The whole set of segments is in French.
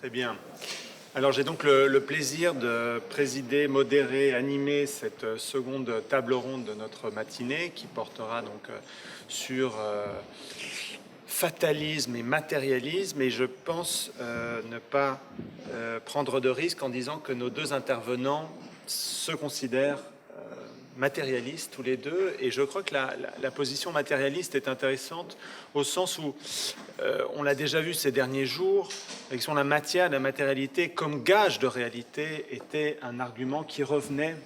Très bien. Alors j'ai donc le plaisir de présider, modérer, animer cette seconde table ronde de notre matinée qui portera donc sur fatalisme et matérialisme, et je pense ne pas prendre de risque en disant que nos deux intervenants se considèrent matérialistes tous les deux, et je crois que la position matérialiste est intéressante au sens où on l'a déjà vu ces derniers jours, avec la matière, la matérialité comme gage de réalité était un argument qui revenait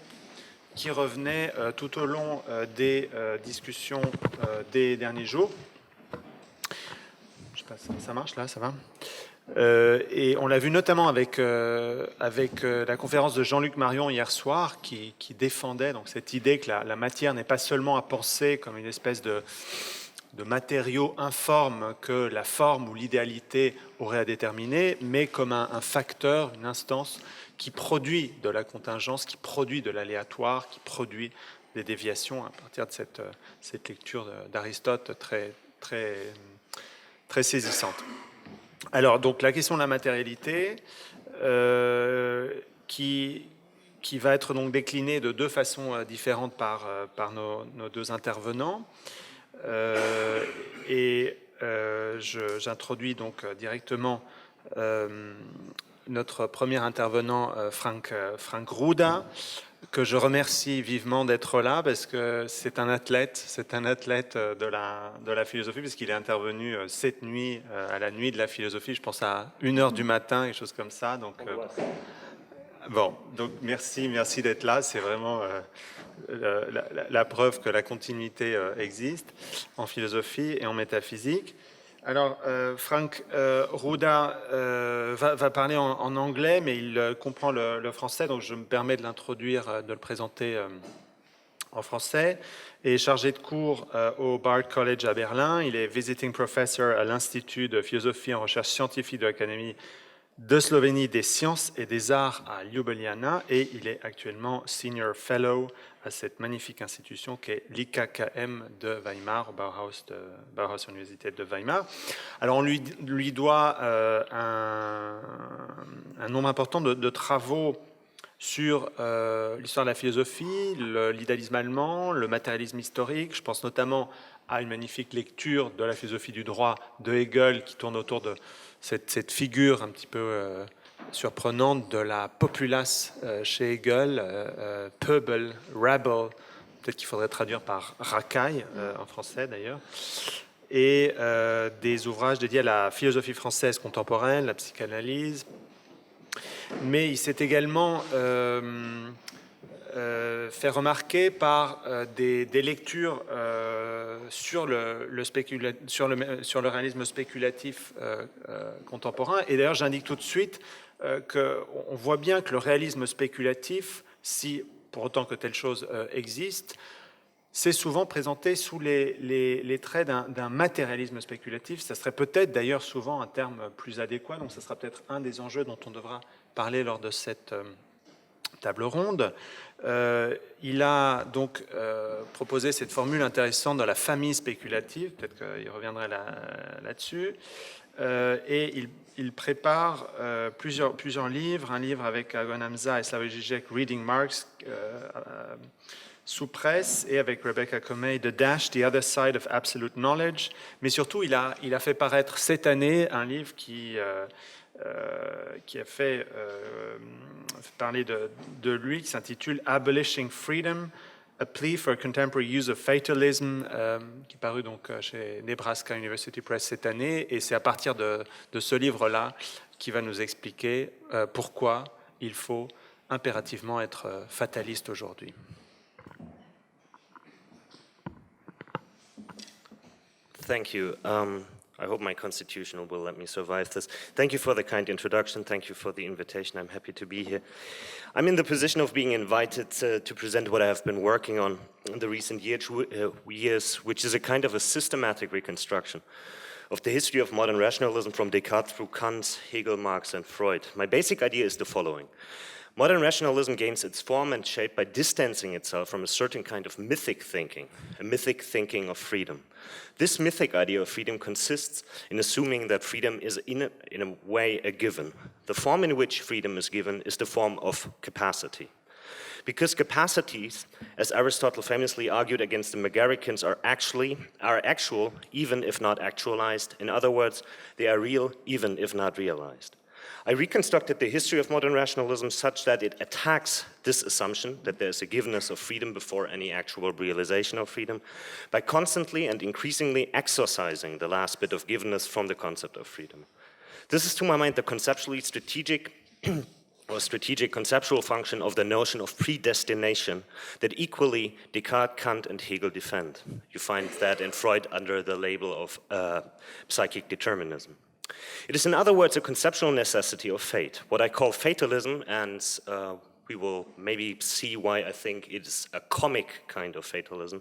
tout au long des discussions des derniers jours. Je sais pas, ça marche là, ça va. Et on l'a vu notamment avec la conférence de Jean-Luc Marion hier soir, qui défendait donc cette idée que la matière n'est pas seulement à penser comme une espèce de matériau informe que la forme ou l'idéalité aurait à déterminer, mais comme un facteur, une instance qui produit de la contingence, qui produit de l'aléatoire, qui produit des déviations à partir de cette lecture d'Aristote très saisissante. Alors, donc, la question de la matérialité, qui va être donc déclinée de deux façons différentes par nos deux intervenants. J'introduis donc directement notre premier intervenant, Frank Ruda, que je remercie vivement d'être là, parce que c'est un athlète de la philosophie, puisqu'il est intervenu cette nuit, à la nuit de la philosophie, je pense à 1h du matin, quelque chose comme ça. Donc, bon, donc merci d'être là, c'est vraiment la preuve que la continuité existe en philosophie et en métaphysique. Alors, Frank Ruda va parler en anglais, mais il comprend le français, donc je me permets de l'introduire, de le présenter en français. Il est chargé de cours au Bard College à Berlin. Il est visiting professor à l'Institut de philosophie en recherche scientifique de l'Académie de Slovénie des sciences et des arts à Ljubljana, et il est actuellement senior fellow à cette magnifique institution qu'est l'IKKM de Weimar, Bauhaus Université de Weimar. Alors on lui doit un nombre important de travaux sur l'histoire de la philosophie, l'idéalisme allemand, le matérialisme historique. Je pense notamment à une magnifique lecture de la philosophie du droit de Hegel qui tourne autour de cette figure un petit peu surprenante de la populace chez Hegel, Pöbel, Rabble, peut-être qu'il faudrait traduire par racaille en français d'ailleurs, et des ouvrages dédiés à la philosophie française contemporaine, la psychanalyse. Mais il s'est également fait remarquer par des lectures sur le réalisme spéculatif contemporain. Et d'ailleurs, j'indique tout de suite qu'on voit bien que le réalisme spéculatif, si pour autant que telle chose existe, c'est souvent présenté sous les traits d'un matérialisme spéculatif. Ça serait peut-être d'ailleurs souvent un terme plus adéquat, donc ça sera peut-être un des enjeux dont on devra parler lors de cette table ronde. Il a donc proposé cette formule intéressante de la famille spéculative, peut-être qu'il reviendrait là-dessus, et il prépare plusieurs livres, un livre avec Agon Hamza et Slavoj Žižek, Reading Marx, sous presse, et avec Rebecca Comey, The Dash, The Other Side of Absolute Knowledge. Mais surtout, il a fait paraître cette année un livre qui a fait parler de lui, qui s'intitule Abolishing Freedom, A Plea for Contemporary Use of Fatalism, qui est paru donc chez Nebraska University Press cette année, et c'est à partir de ce livre-là qu'il va nous expliquer pourquoi il faut impérativement être fataliste aujourd'hui. Thank you. I hope my constitutional will let me survive this. Thank you for the kind introduction. Thank you for the invitation. I'm happy to be here. I'm in the position of being invited to present what I have been working on in the recent years, which is a kind of a systematic reconstruction of the history of modern rationalism from Descartes through Kant, Hegel, Marx, and Freud. My basic idea is the following. Modern rationalism gains its form and shape by distancing itself from a certain kind of mythic thinking, a mythic thinking of freedom. This mythic idea of freedom consists in assuming that freedom is in a way a given. The form in which freedom is given is the form of capacity. Because capacities, as Aristotle famously argued against the Megaricans, are actual, even if not actualized. In other words, they are real, even if not realized. I reconstructed the history of modern rationalism such that it attacks this assumption that there is a givenness of freedom before any actual realization of freedom by constantly and increasingly exorcising the last bit of givenness from the concept of freedom. This is, to my mind, the conceptually strategic or strategic conceptual function of the notion of predestination that equally Descartes, Kant, and Hegel defend. You find that in Freud under the label of psychic determinism. It is, in other words, a conceptual necessity of fate. What I call fatalism, and we will maybe see why I think it is a comic kind of fatalism.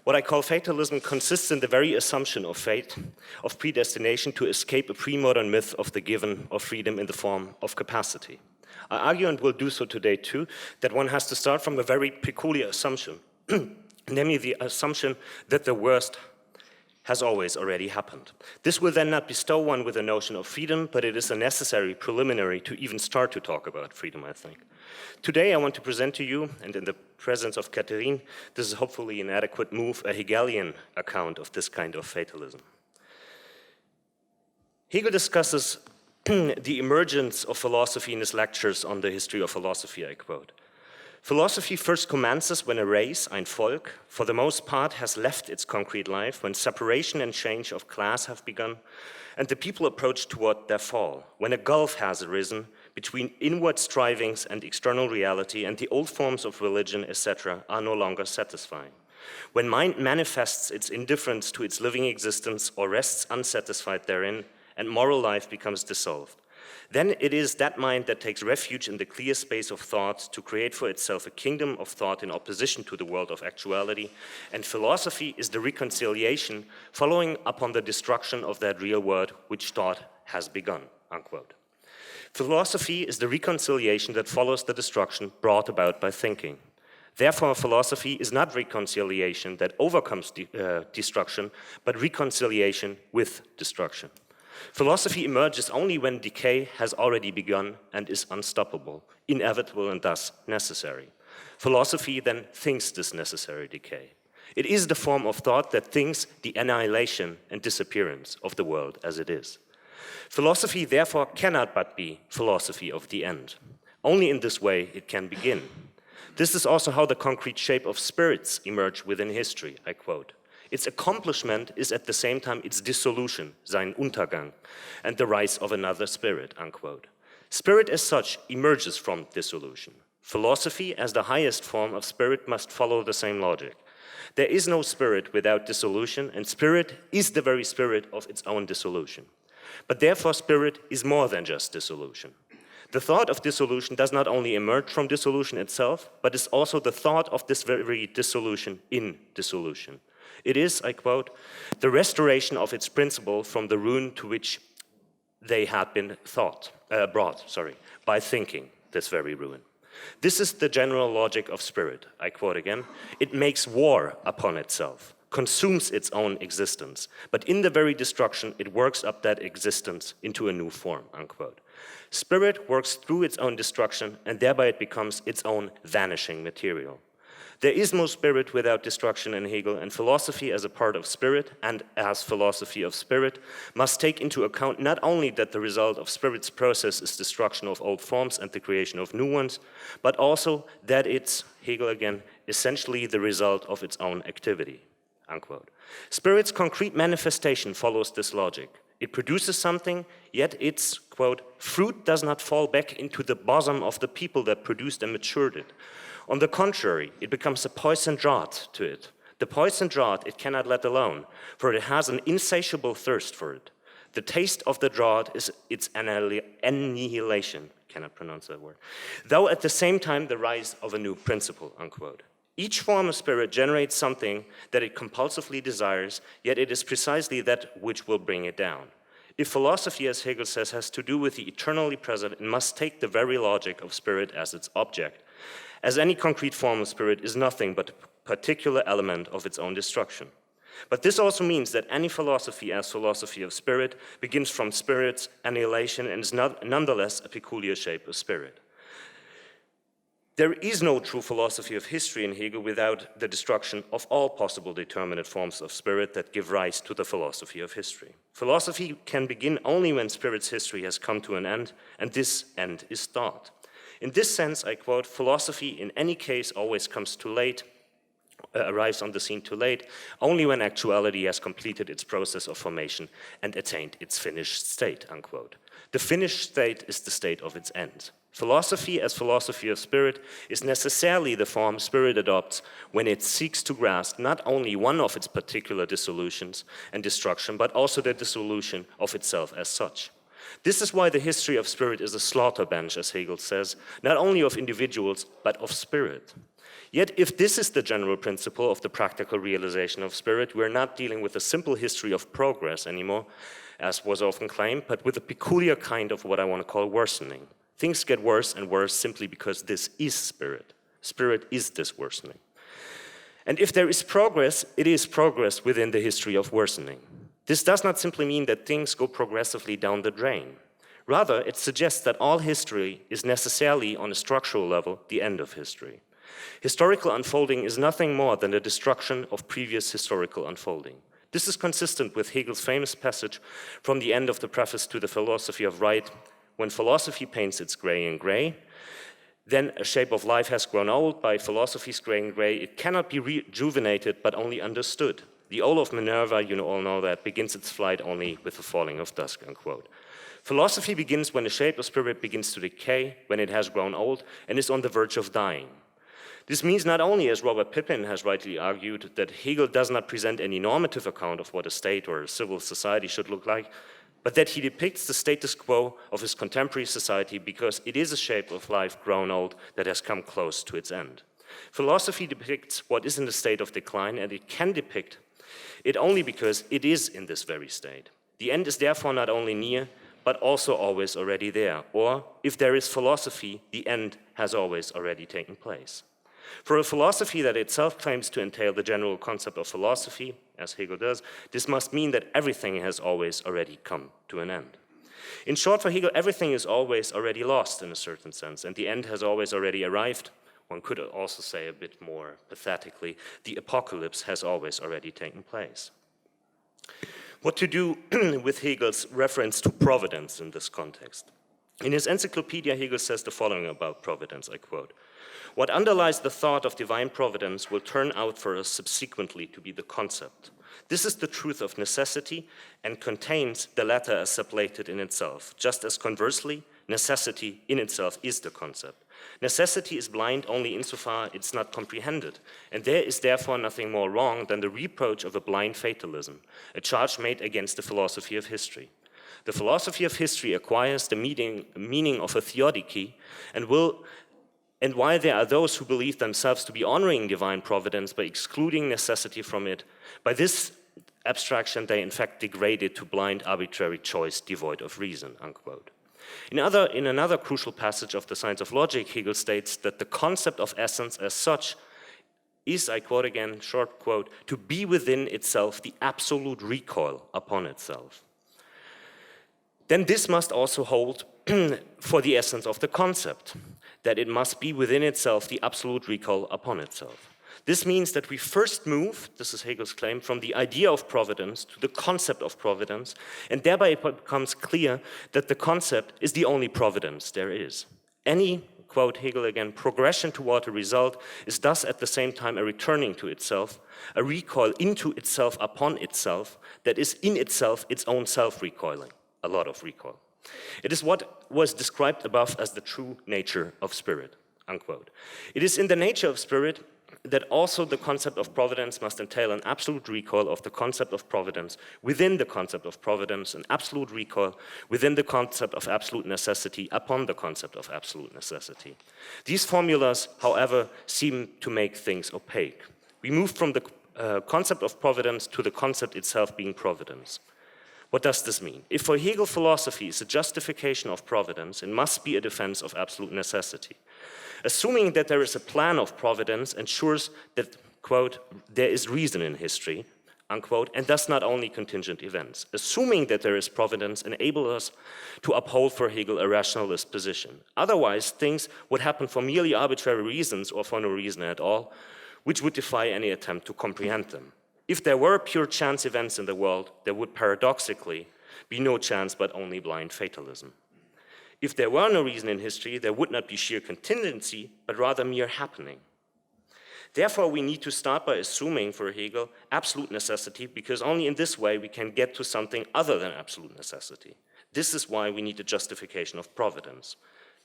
What I call fatalism consists in the very assumption of fate, of predestination to escape a pre-modern myth of the given of freedom in the form of capacity. I argue, and will do so today too, that one has to start from a very peculiar assumption, namely the assumption that the worst has always already happened. This will then not bestow one with a notion of freedom, but it is a necessary preliminary to even start to talk about freedom, I think. Today I want to present to you, and in the presence of Catherine, this is hopefully an adequate move, a Hegelian account of this kind of fatalism. Hegel discusses the emergence of philosophy in his lectures on the history of philosophy, I quote. Philosophy first commences when a race, ein Volk, for the most part has left its concrete life, when separation and change of class have begun, and the people approach toward their fall, when a gulf has arisen between inward strivings and external reality, and the old forms of religion, etc., are no longer satisfying. When mind manifests its indifference to its living existence or rests unsatisfied therein, and moral life becomes dissolved. Then it is that mind that takes refuge in the clear space of thought to create for itself a kingdom of thought in opposition to the world of actuality, and philosophy is the reconciliation following upon the destruction of that real world which thought has begun, unquote. Philosophy is the reconciliation that follows the destruction brought about by thinking. Therefore, philosophy is not reconciliation that overcomes destruction, but reconciliation with destruction. Philosophy emerges only when decay has already begun and is unstoppable, inevitable and thus necessary. Philosophy then thinks this necessary decay. It is the form of thought that thinks the annihilation and disappearance of the world as it is. Philosophy therefore cannot but be philosophy of the end. Only in this way it can begin. This is also how the concrete shape of spirits emerge within history, I quote. Its accomplishment is at the same time its dissolution, sein Untergang, and the rise of another spirit, unquote. Spirit as such emerges from dissolution. Philosophy as the highest form of spirit must follow the same logic. There is no spirit without dissolution, and spirit is the very spirit of its own dissolution. But therefore spirit is more than just dissolution. The thought of dissolution does not only emerge from dissolution itself, but is also the thought of this very dissolution in dissolution. It is, I quote, the restoration of its principle from the ruin to which they had been brought by thinking this very ruin. This is the general logic of spirit, I quote again. It makes war upon itself, consumes its own existence, but in the very destruction it works up that existence into a new form, unquote. Spirit works through its own destruction and thereby it becomes its own vanishing material. There is no spirit without destruction in Hegel, and philosophy as a part of spirit and as philosophy of spirit must take into account not only that the result of spirit's process is destruction of old forms and the creation of new ones, but also that it's, Hegel again, essentially the result of its own activity, unquote. Spirit's concrete manifestation follows this logic. It produces something, yet its, quote, fruit does not fall back into the bosom of the people that produced and matured it. On the contrary, it becomes a poisoned draught to it. The poisoned draught it cannot let alone, for it has an insatiable thirst for it. The taste of the draught is its annihilation, cannot pronounce that word, though at the same time the rise of a new principle, unquote. Each form of spirit generates something that it compulsively desires, yet it is precisely that which will bring it down. If philosophy, as Hegel says, has to do with the eternally present, it must take the very logic of spirit as its object, as any concrete form of spirit is nothing but a particular element of its own destruction. But this also means that any philosophy as philosophy of spirit begins from spirit's annihilation and is nonetheless a peculiar shape of spirit. There is no true philosophy of history in Hegel without the destruction of all possible determinate forms of spirit that give rise to the philosophy of history. Philosophy can begin only when spirit's history has come to an end, and this end is thought. In this sense, I quote, philosophy in any case always comes too late, arrives on the scene too late, only when actuality has completed its process of formation and attained its finished state, unquote. The finished state is the state of its end. Philosophy as philosophy of spirit is necessarily the form spirit adopts when it seeks to grasp not only one of its particular dissolutions and destruction, but also the dissolution of itself as such. This is why the history of spirit is a slaughter bench, as Hegel says, not only of individuals, but of spirit. Yet if this is the general principle of the practical realization of spirit, we're not dealing with a simple history of progress anymore, as was often claimed, but with a peculiar kind of what I want to call worsening. Things get worse and worse simply because this is spirit. Spirit is this worsening. And if there is progress, it is progress within the history of worsening. This does not simply mean that things go progressively down the drain. Rather, it suggests that all history is necessarily, on a structural level, the end of history. Historical unfolding is nothing more than the destruction of previous historical unfolding. This is consistent with Hegel's famous passage from the end of the preface to the Philosophy of Right. When philosophy paints its gray in gray, then a shape of life has grown old. By philosophy's gray in gray, it cannot be rejuvenated, but only understood. The owl of Minerva, you all know that, begins its flight only with the falling of dusk, unquote. Philosophy begins when the shape of spirit begins to decay, when it has grown old and is on the verge of dying. This means not only, as Robert Pippin has rightly argued, that Hegel does not present any normative account of what a state or a civil society should look like, but that he depicts the status quo of his contemporary society because it is a shape of life grown old that has come close to its end. Philosophy depicts what is in a state of decline, and it can depict it only because it is in this very state. The end is therefore not only near, but also always already there. Or, if there is philosophy, the end has always already taken place. For a philosophy that itself claims to entail the general concept of philosophy, as Hegel does, this must mean that everything has always already come to an end. In short, for Hegel, everything is always already lost in a certain sense, and the end has always already arrived. One could also say a bit more pathetically, the apocalypse has always already taken place. What to do with Hegel's reference to providence in this context? In his encyclopedia, Hegel says the following about providence, I quote, "What underlies the thought of divine providence will turn out for us subsequently to be the concept. This is the truth of necessity and contains the latter as separated in itself, just as conversely, necessity in itself is the concept. Necessity is blind only insofar it's not comprehended, and there is therefore nothing more wrong than the reproach of a blind fatalism, a charge made against the philosophy of history. The philosophy of history acquires the meaning of a theodicy and while there are those who believe themselves to be honoring divine providence by excluding necessity from it, by this abstraction they in fact degrade it to blind arbitrary choice devoid of reason," unquote. In another crucial passage of the Science of Logic, Hegel states that the concept of essence as such is, I quote again, short quote, "to be within itself the absolute recoil upon itself." Then this must also hold for the essence of the concept, that it must be within itself the absolute recoil upon itself. This means that we first move, this is Hegel's claim, from the idea of providence to the concept of providence, and thereby it becomes clear that the concept is the only providence there is. Any, quote Hegel again, progression toward a result is thus at the same time a returning to itself, a recoil into itself upon itself that is in itself its own self-recoiling, a lot of recoil. It is what was described above as the true nature of spirit, unquote. It is in the nature of spirit that also the concept of providence must entail an absolute recoil of the concept of providence within the concept of providence, an absolute recoil within the concept of absolute necessity upon the concept of absolute necessity. These formulas, however, seem to make things opaque. We move from the concept of providence to the concept itself being providence. What does this mean? If for Hegel philosophy is a justification of providence, it must be a defense of absolute necessity. Assuming that there is a plan of providence ensures that, quote, there is reason in history, unquote, and thus not only contingent events. Assuming that there is providence enables us to uphold for Hegel a rationalist position. Otherwise, things would happen for merely arbitrary reasons or for no reason at all, which would defy any attempt to comprehend them. If there were pure chance events in the world, there would paradoxically be no chance but only blind fatalism. If there were no reason in history, there would not be sheer contingency, but rather mere happening. Therefore, we need to start by assuming for Hegel absolute necessity, because only in this way we can get to something other than absolute necessity. This is why we need a justification of providence.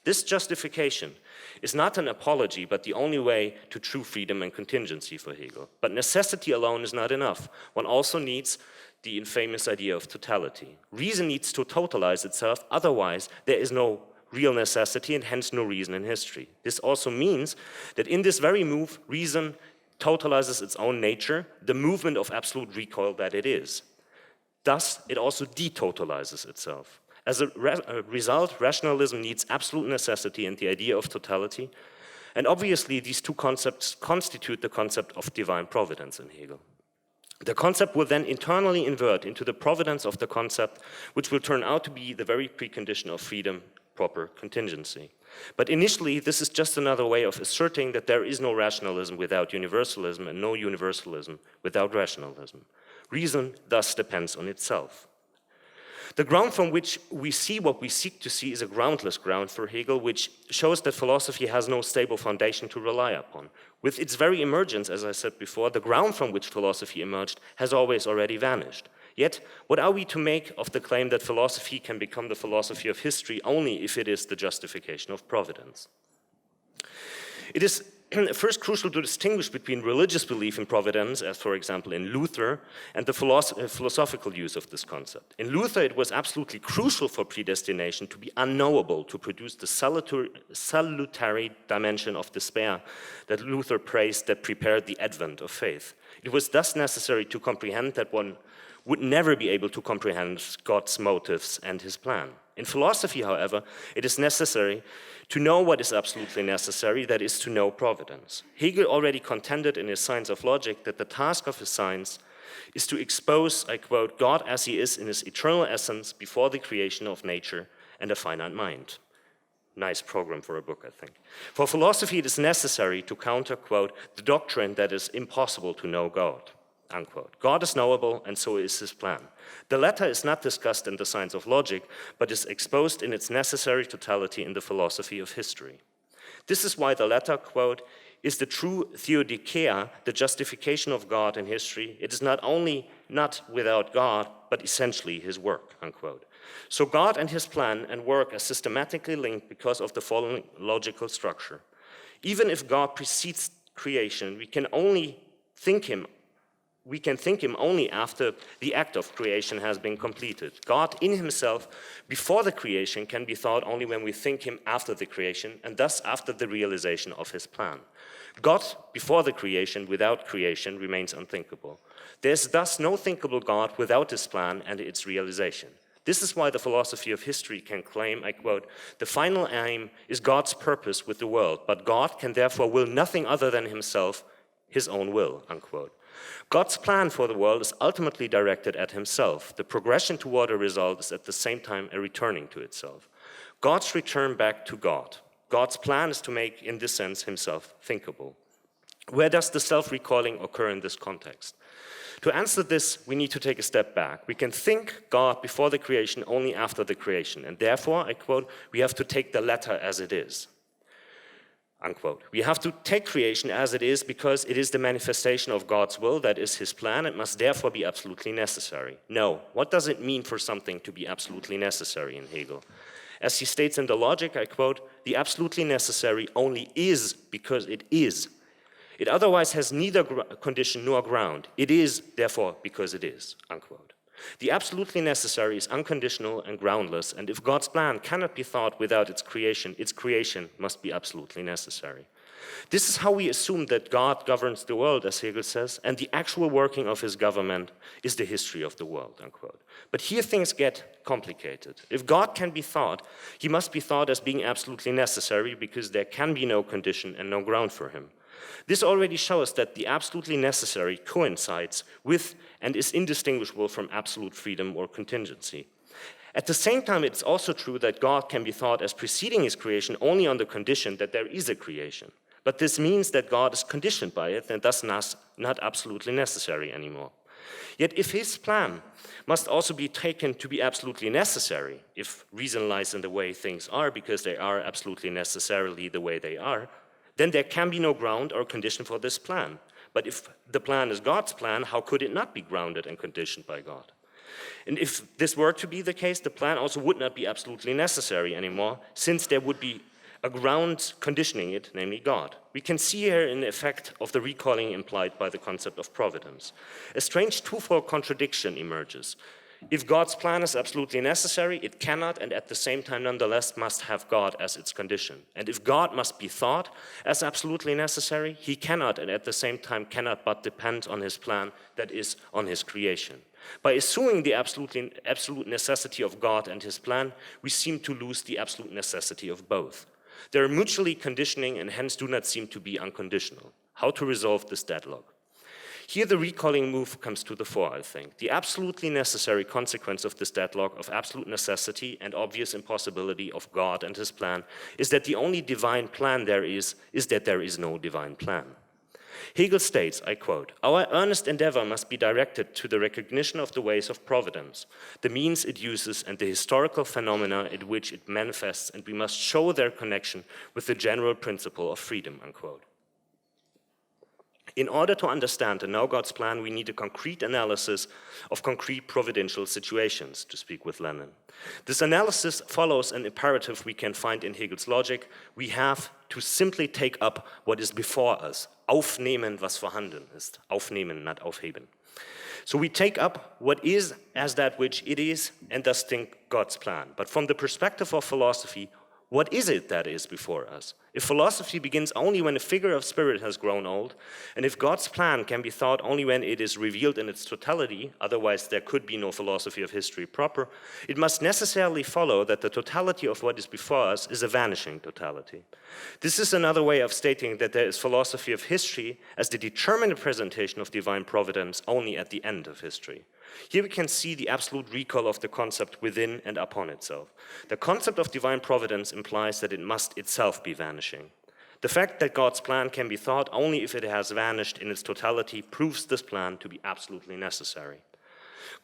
This justification is not an apology, but the only way to true freedom and contingency for Hegel. But necessity alone is not enough. One also needs the infamous idea of totality. Reason needs to totalize itself, otherwise there is no real necessity and hence no reason in history. This also means that in this very move, reason totalizes its own nature, the movement of absolute recoil that it is. Thus, it also detotalizes itself. As a result, rationalism needs absolute necessity and the idea of totality, and obviously these two concepts constitute the concept of divine providence in Hegel. The concept will then internally invert into the providence of the concept, which will turn out to be the very precondition of freedom, proper contingency. But initially, this is just another way of asserting that there is no rationalism without universalism and no universalism without rationalism. Reason thus depends on itself. The ground from which we see what we seek to see is a groundless ground for Hegel, which shows that philosophy has no stable foundation to rely upon. With its very emergence, as I said before, the ground from which philosophy emerged has always already vanished. Yet, what are we to make of the claim that philosophy can become the philosophy of history only if it is the justification of providence? It is first crucial to distinguish between religious belief in providence, as for example in Luther, and the philosophical use of this concept. In Luther, it was absolutely crucial for predestination to be unknowable, to produce the salutary dimension of despair that Luther praised that prepared the advent of faith. It was thus necessary to comprehend that one would never be able to comprehend God's motives and his plan. In philosophy, however, it is necessary to know what is absolutely necessary, that is, to know providence. Hegel already contended in his Science of Logic that the task of his science is to expose, I quote, God as he is in his eternal essence before the creation of nature and a finite mind. Nice program for a book, I think. For philosophy, it is necessary to counter, quote, the doctrine that it's impossible to know God. Unquote. God is knowable, and so is his plan. The latter is not discussed in the Science of Logic, but is exposed in its necessary totality in the philosophy of history. This is why the latter, quote, is the true theodikeia, the justification of God in history. It is not only not without God, but essentially his work, unquote. So God and his plan and work are systematically linked because of the following logical structure. Even if God precedes creation, we can think him only after the act of creation has been completed. God in himself, before the creation, can be thought only when we think him after the creation, and thus after the realization of his plan. God, before the creation, without creation, remains unthinkable. There is thus no thinkable God without his plan and its realization. This is why the philosophy of history can claim, I quote, the final aim is God's purpose with the world, but God can therefore will nothing other than himself, his own will, unquote. God's plan for the world is ultimately directed at himself. The progression toward a result is at the same time a returning to itself. God's return back to God. God's plan is to make, in this sense, himself thinkable. Where does the self-recoiling occur in this context? To answer this, we need to take a step back. We can think God before the creation only after the creation, and therefore, I quote, we have to take the latter as it is. Unquote. We have to take creation as it is because it is the manifestation of God's will, that is his plan. It must therefore be absolutely necessary. No, what does it mean for something to be absolutely necessary in Hegel? As he states in the Logic, I quote, the absolutely necessary only is because it is. It otherwise has neither condition nor ground. It is, therefore, because it is, unquote. The absolutely necessary is unconditional and groundless, and if God's plan cannot be thought without its creation must be absolutely necessary. This is how we assume that God governs the world, as Hegel says, and the actual working of his government is the history of the world, unquote. But here things get complicated. If God can be thought, he must be thought as being absolutely necessary because there can be no condition and no ground for him. This already shows that the absolutely necessary coincides with and is indistinguishable from absolute freedom or contingency. At the same time, it's also true that God can be thought as preceding his creation only on the condition that there is a creation. But this means that God is conditioned by it and thus not absolutely necessary anymore. Yet if his plan must also be taken to be absolutely necessary, if reason lies in the way things are because they are absolutely necessarily the way they are, then there can be no ground or condition for this plan. But if the plan is God's plan, how could it not be grounded and conditioned by God? And if this were to be the case, the plan also would not be absolutely necessary anymore, since there would be a ground conditioning it, namely God. We can see here an effect of the recalling implied by the concept of providence. A strange twofold contradiction emerges. If God's plan is absolutely necessary, it cannot and at the same time nonetheless must have God as its condition. And if God must be thought as absolutely necessary, he cannot and at the same time cannot but depend on his plan, that is, on his creation. By assuming the absolute necessity of God and his plan, we seem to lose the absolute necessity of both. They are mutually conditioning and hence do not seem to be unconditional. How to resolve this deadlock? Here the recalling move comes to the fore, I think. The absolutely necessary consequence of this deadlock of absolute necessity and obvious impossibility of God and his plan is that the only divine plan there is that there is no divine plan. Hegel states, I quote, "Our earnest endeavor must be directed to the recognition of the ways of providence, the means it uses and the historical phenomena in which it manifests, and we must show their connection with the general principle of freedom," unquote. In order to understand and know God's plan, we need a concrete analysis of concrete providential situations, to speak with Lenin. This analysis follows an imperative we can find in Hegel's logic. We have to simply take up what is before us. Aufnehmen, was vorhanden ist. Aufnehmen, not aufheben. So we take up what is as that which it is and thus think God's plan. But from the perspective of philosophy, what is it that is before us? If philosophy begins only when a figure of spirit has grown old, and if God's plan can be thought only when it is revealed in its totality, otherwise there could be no philosophy of history proper, it must necessarily follow that the totality of what is before us is a vanishing totality. This is another way of stating that there is philosophy of history as the determinate presentation of divine providence only at the end of history. Here we can see the absolute recall of the concept within and upon itself. The concept of divine providence implies that it must itself be vanishing. The fact that God's plan can be thought only if it has vanished in its totality proves this plan to be absolutely necessary.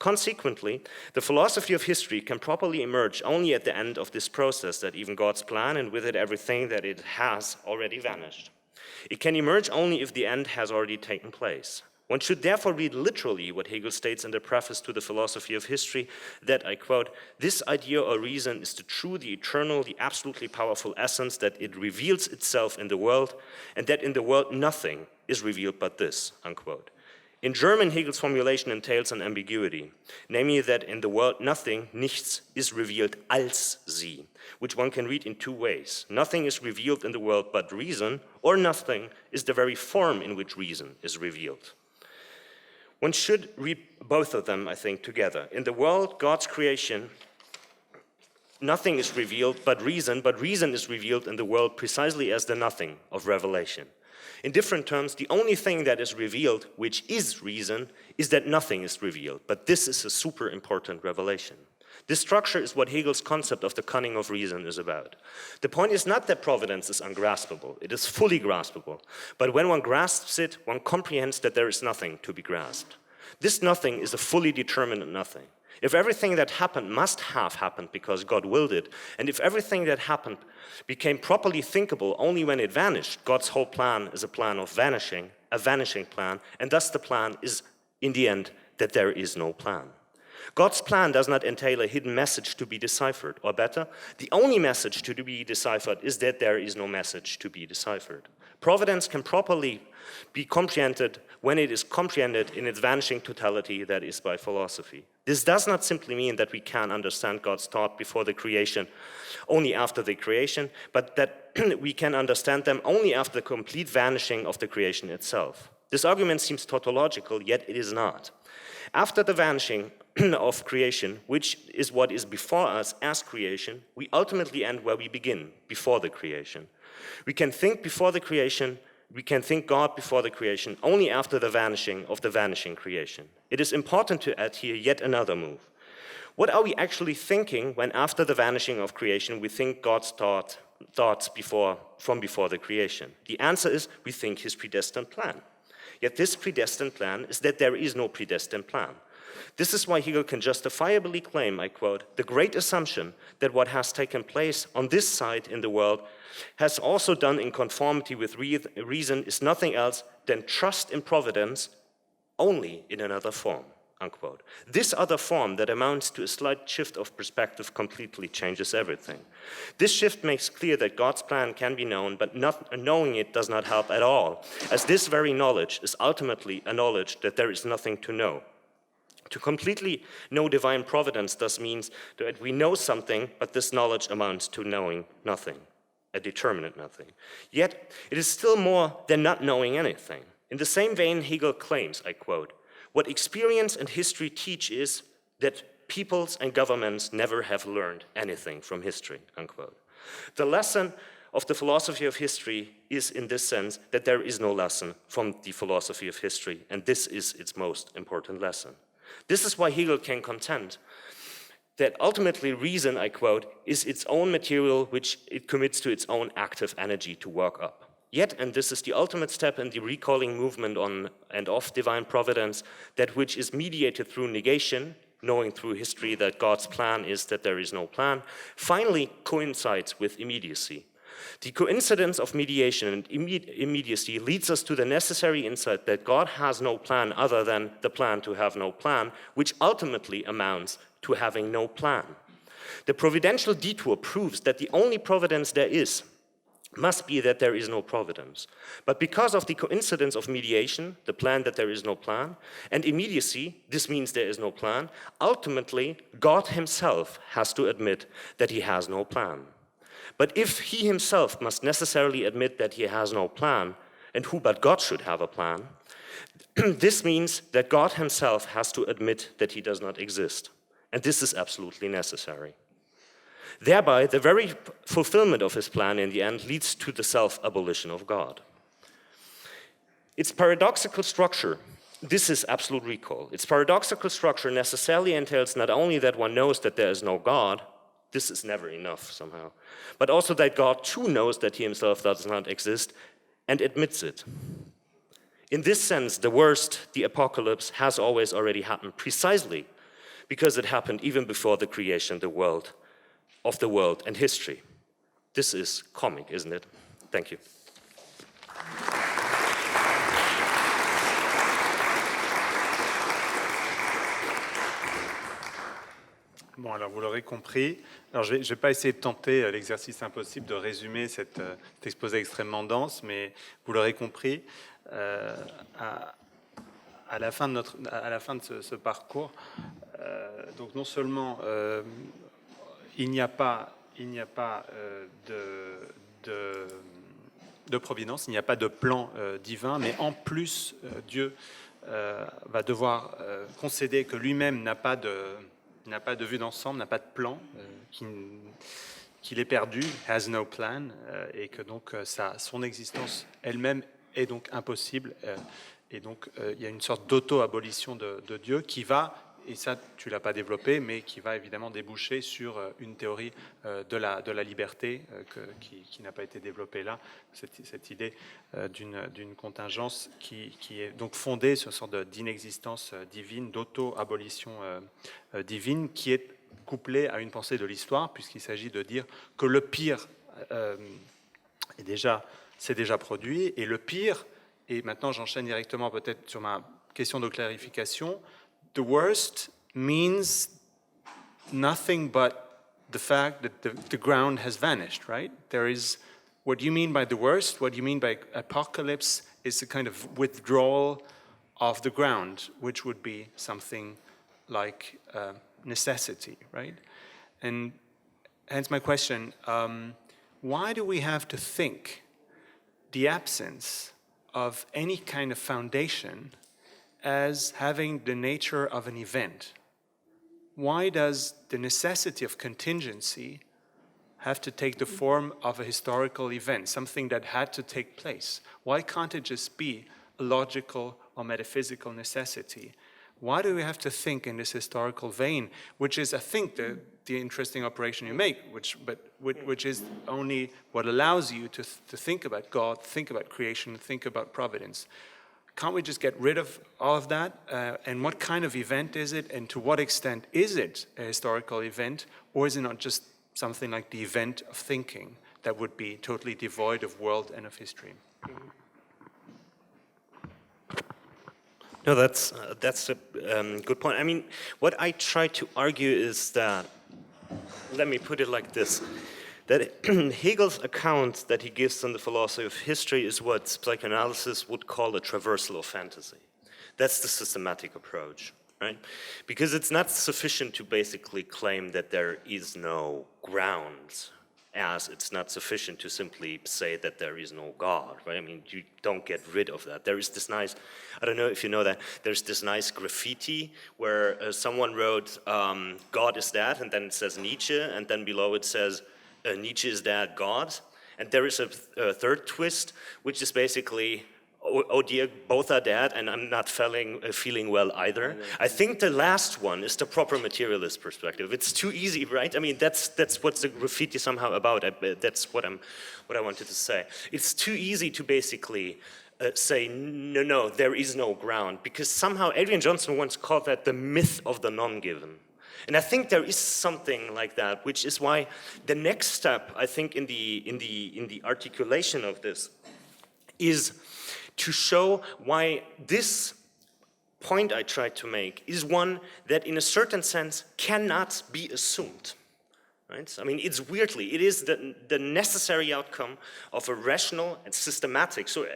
Consequently, the philosophy of history can properly emerge only at the end of this process, that even God's plan and with it everything that it has already vanished. It can emerge only if the end has already taken place. One should therefore read literally what Hegel states in the preface to the philosophy of history, that, I quote, "This idea or reason is the true, the eternal, the absolutely powerful essence, that it reveals itself in the world, and that in the world nothing is revealed but this," unquote. In German, Hegel's formulation entails an ambiguity, namely that in the world nothing, nichts, is revealed als sie, which one can read in two ways. Nothing is revealed in the world but reason, or nothing is the very form in which reason is revealed. One should read both of them, I think, together. In the world, God's creation, nothing is revealed but reason is revealed in the world precisely as the nothing of revelation. In different terms, the only thing that is revealed, which is reason, is that nothing is revealed, but this is a super important revelation. This structure is what Hegel's concept of the cunning of reason is about. The point is not that providence is ungraspable, it is fully graspable. But when one grasps it, one comprehends that there is nothing to be grasped. This nothing is a fully determinate nothing. If everything that happened must have happened because God willed it, and if everything that happened became properly thinkable only when it vanished, God's whole plan is a plan of vanishing, a vanishing plan, and thus the plan is, in the end, that there is no plan. God's plan does not entail a hidden message to be deciphered, or better, the only message to be deciphered is that there is no message to be deciphered. Providence can properly be comprehended when it is comprehended in its vanishing totality, that is by philosophy. This does not simply mean that we can understand God's thought before the creation, only after the creation, but that we can understand them only after the complete vanishing of the creation itself. This argument seems tautological, yet it is not. After the vanishing of creation, which is what is before us as creation, we ultimately end where we begin, before the creation. We can think before the creation, we can think God before the creation only after the vanishing of the vanishing creation. It is important to add here yet another move. What are we actually thinking when after the vanishing of creation we think God's thoughts from before the creation? The answer is we think his predestined plan. Yet this predestined plan is that there is no predestined plan. This is why Hegel can justifiably claim, I quote, "The great assumption that what has taken place on this side in the world has also done in conformity with reason is nothing else than trust in providence only in another form," unquote. This other form that amounts to a slight shift of perspective completely changes everything. This shift makes clear that God's plan can be known, but knowing it does not help at all, as this very knowledge is ultimately a knowledge that there is nothing to know. To completely know divine providence thus means that we know something, but this knowledge amounts to knowing nothing, a determinate nothing. Yet, it is still more than not knowing anything. In the same vein, Hegel claims, I quote, "What experience and history teach is that peoples and governments never have learned anything from history," unquote. The lesson of the philosophy of history is, in this sense, that there is no lesson from the philosophy of history, and this is its most important lesson. This is why Hegel can contend that ultimately reason, I quote, "is its own material which it commits to its own active energy to work up." Yet, and this is the ultimate step in the recalling movement on and of divine providence, that which is mediated through negation, knowing through history that God's plan is that there is no plan, finally coincides with immediacy. The coincidence of mediation and immediacy leads us to the necessary insight that God has no plan other than the plan to have no plan, which ultimately amounts to having no plan. The providential detour proves that the only providence there is must be that there is no providence. But because of the coincidence of mediation, the plan that there is no plan, and immediacy, this means there is no plan, ultimately God himself has to admit that he has no plan. But if he himself must necessarily admit that he has no plan, and who but God should have a plan, this means that God himself has to admit that he does not exist. And this is absolutely necessary. Thereby, the very fulfillment of his plan in the end leads to the self-abolition of God. Its paradoxical structure, this is absolute recall. Its paradoxical structure necessarily entails not only that one knows that there is no God, this is never enough somehow, but also that God too knows that he himself does not exist and admits it. In this sense, the worst, the apocalypse, has always already happened precisely because it happened even before the creation of the world and history. This is comic, isn't it? Thank you. Bon, alors vous l'aurez compris. Alors je vais pas essayer de tenter l'exercice impossible de résumer cet exposé extrêmement dense, mais vous l'aurez compris, à la fin de ce parcours, donc non seulement il n'y a pas de providence, il n'y a pas de plan divin, mais en plus Dieu va devoir concéder que lui-même n'a pas de vue d'ensemble, n'a pas de plan, qu'il est perdu, has no plan, et que donc son existence elle-même est donc impossible. Et donc il y a une sorte d'auto-abolition de Dieu qui va, et ça tu ne l'as pas développé, mais qui va évidemment déboucher sur une théorie de la liberté qui n'a pas été développée là, cette idée d'une contingence qui est donc fondée sur une sorte d'inexistence divine, d'auto-abolition divine, qui est couplée à une pensée de l'histoire, puisqu'il s'agit de dire que le pire s'est déjà produit, et le pire, et maintenant j'enchaîne directement peut-être sur ma question de clarification, the worst means nothing but the fact that the ground has vanished, right? There is, what do you mean by the worst? What do you mean by apocalypse is a kind of withdrawal of the ground, which would be something like necessity, right? And hence my question, why do we have to think the absence of any kind of foundation as having the nature of an event? Why does the necessity of contingency have to take the form of a historical event, something that had to take place? Why can't it just be a logical or metaphysical necessity? Why do we have to think in this historical vein, which is, I think, the interesting operation you make, which is only what allows you to think about God, think about creation, think about providence. Can't we just get rid of all of that? And what kind of event is it? And to what extent is it a historical event? Or is it not just something like the event of thinking that would be totally devoid of world and of history? No, that's a good point. I mean, what I try to argue is that, let me put it like this, that Hegel's account that he gives on the philosophy of history is what psychoanalysis would call a traversal of fantasy. That's the systematic approach, right? Because it's not sufficient to basically claim that there is no ground, as it's not sufficient to simply say that there is no God, right? I mean, you don't get rid of that. There is this nice, I don't know if you know that, there's this nice graffiti where someone wrote, God is dead, and then it says Nietzsche, and then below it says, Nietzsche is dead, God. And there is a third twist, which is basically, oh dear, both are dead, and I'm not feeling well either. I think the last one is the proper materialist perspective. It's too easy, right? I mean, that's what's the graffiti somehow about. That's what I wanted to say. It's too easy to basically say, no, there is no ground, because somehow Adrian Johnson once called that the myth of the non-given. And I think there is something like that, which is why the next step, I think, in the articulation of this is to show why this point I tried to make is one that in a certain sense cannot be assumed. Right? I mean, it is the necessary outcome of a rational and systematic. So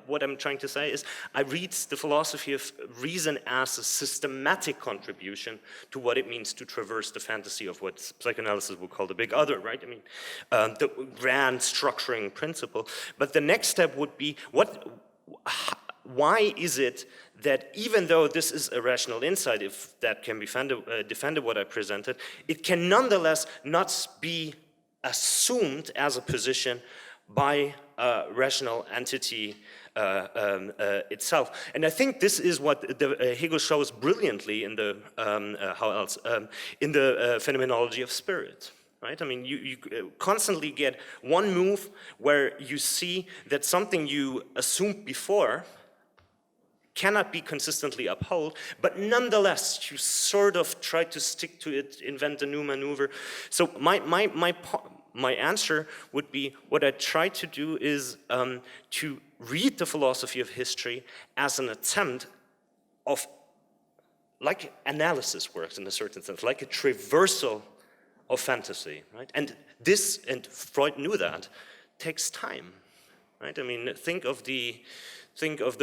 what I'm trying to say is I read the philosophy of reason as a systematic contribution to what it means to traverse the fantasy of what psychoanalysis would call the big other, right? I mean, the grand structuring principle. But the next step would be why is it that even though this is a rational insight, if that can be defended what I presented, it can nonetheless not be assumed as a position by a rational entity itself. And I think this is what Hegel shows brilliantly in the phenomenology of spirit. Right? I mean, you constantly get one move where you see that something you assumed before cannot be consistently upheld, but nonetheless, you sort of try to stick to it, invent a new maneuver. So my answer would be, what I try to do is to read the philosophy of history as an attempt of, like analysis works in a certain sense, like a traversal of fantasy, right? And Freud knew that, takes time, right? I mean, think of the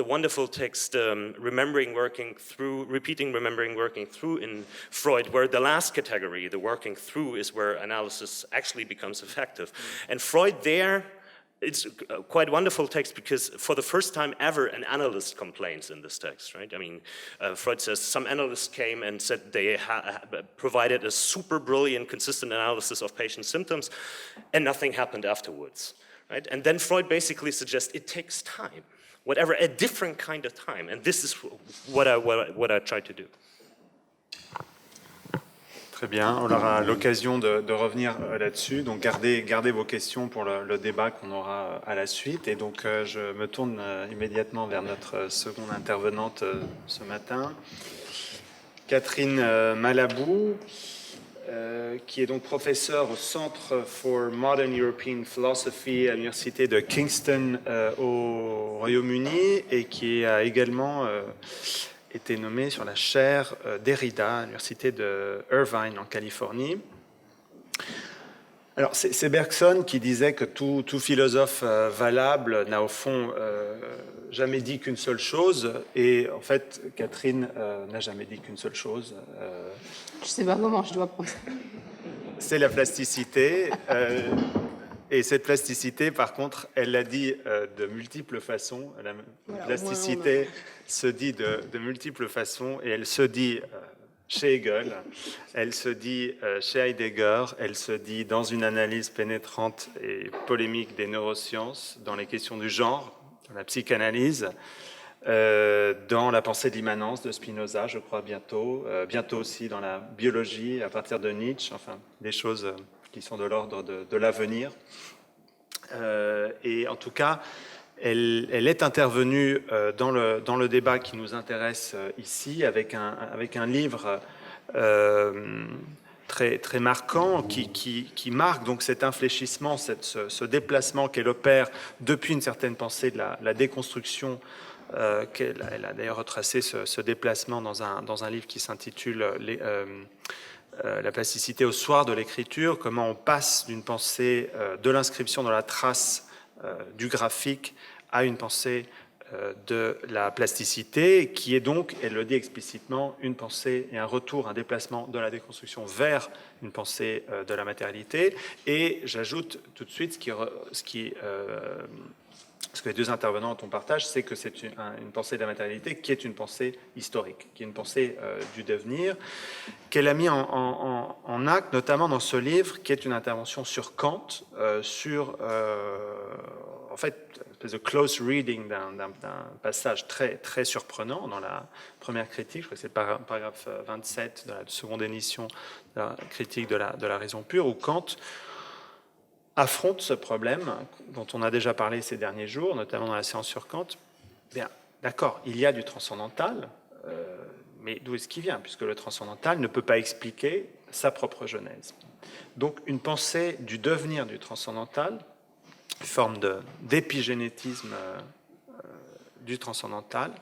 wonderful text, Repeating, Remembering, Working Through in Freud, where the last category, the working through, is where analysis actually becomes effective. And Freud there, it's quite a wonderful text because for the first time ever, an analyst complains in this text, right? I mean, Freud says some analysts came and said they provided a super brilliant, consistent analysis of patient symptoms, and nothing happened afterwards, right? And then Freud basically suggests it takes time, whatever, a different kind of time, and this is what I try to do. Très bien, on aura l'occasion de revenir là-dessus, donc gardez vos questions pour le débat qu'on aura à la suite. Et donc je me tourne immédiatement vers notre seconde intervenante ce matin, Catherine Malabou, qui est donc professeure au Centre for Modern European Philosophy à l'Université de Kingston au Royaume-Uni et qui a également été nommée sur la chaire Derrida à l'Université de Irvine en Californie. Alors, c'est Bergson qui disait que tout philosophe valable n'a au fond jamais dit qu'une seule chose. Et en fait, Catherine n'a jamais dit qu'une seule chose. Je ne sais pas comment je dois prendre ça. C'est la plasticité. Et cette plasticité, par contre, elle l'a dit de multiples façons. La plasticité se dit de multiples façons et elle se dit chez Hegel, elle se dit chez Heidegger, elle se dit dans une analyse pénétrante et polémique des neurosciences, dans les questions du genre, dans la psychanalyse, dans la pensée de l'immanence de Spinoza, je crois, bientôt aussi dans la biologie à partir de Nietzsche, enfin des choses qui sont de l'ordre de l'avenir. Et en tout cas, elle est intervenue dans le débat qui nous intéresse ici avec un livre très marquant qui marque donc cet infléchissement, ce déplacement qu'elle opère depuis une certaine pensée de la déconstruction. Elle a d'ailleurs retracé ce déplacement dans un livre qui s'intitule La plasticité au soir de l'écriture, comment on passe d'une pensée de l'inscription dans la trace du graphique à une pensée de la plasticité, qui est donc, elle le dit explicitement, une pensée et un retour, un déplacement de la déconstruction vers une pensée de la matérialité. Et j'ajoute tout de suite ce que les deux intervenants ont partagé, c'est que c'est une pensée de la matérialité qui est une pensée historique, qui est une pensée du devenir, qu'elle a mis en acte, notamment dans ce livre, qui est une intervention sur Kant, en fait, une espèce de close reading d'un passage très surprenant dans la première critique, je crois que c'est le paragraphe 27 de la seconde édition de la critique de la raison pure, où Kant affronte ce problème dont on a déjà parlé ces derniers jours, notamment dans la séance sur Kant. Bien, d'accord, il y a du transcendantal, mais d'où est-ce qu'il vient? Puisque le transcendantal ne peut pas expliquer sa propre genèse. Donc une pensée du devenir du transcendantal, une forme d'épigénétisme du transcendantal,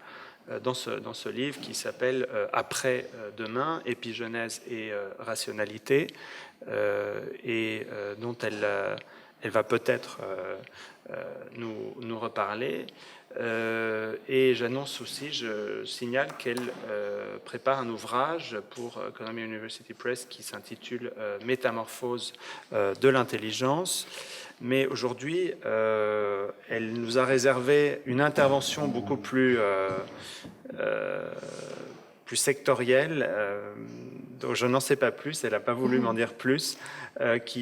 dans ce livre qui s'appelle Après-demain, épigenèse et rationalité, et dont elle va peut-être nous reparler. Et j'annonce aussi, je signale qu'elle prépare un ouvrage pour Columbia University Press qui s'intitule Métamorphose de l'intelligence. Mais aujourd'hui, elle nous a réservé une intervention beaucoup plus sectorielle, dont je n'en sais pas plus, elle n'a pas voulu m'en dire plus, donc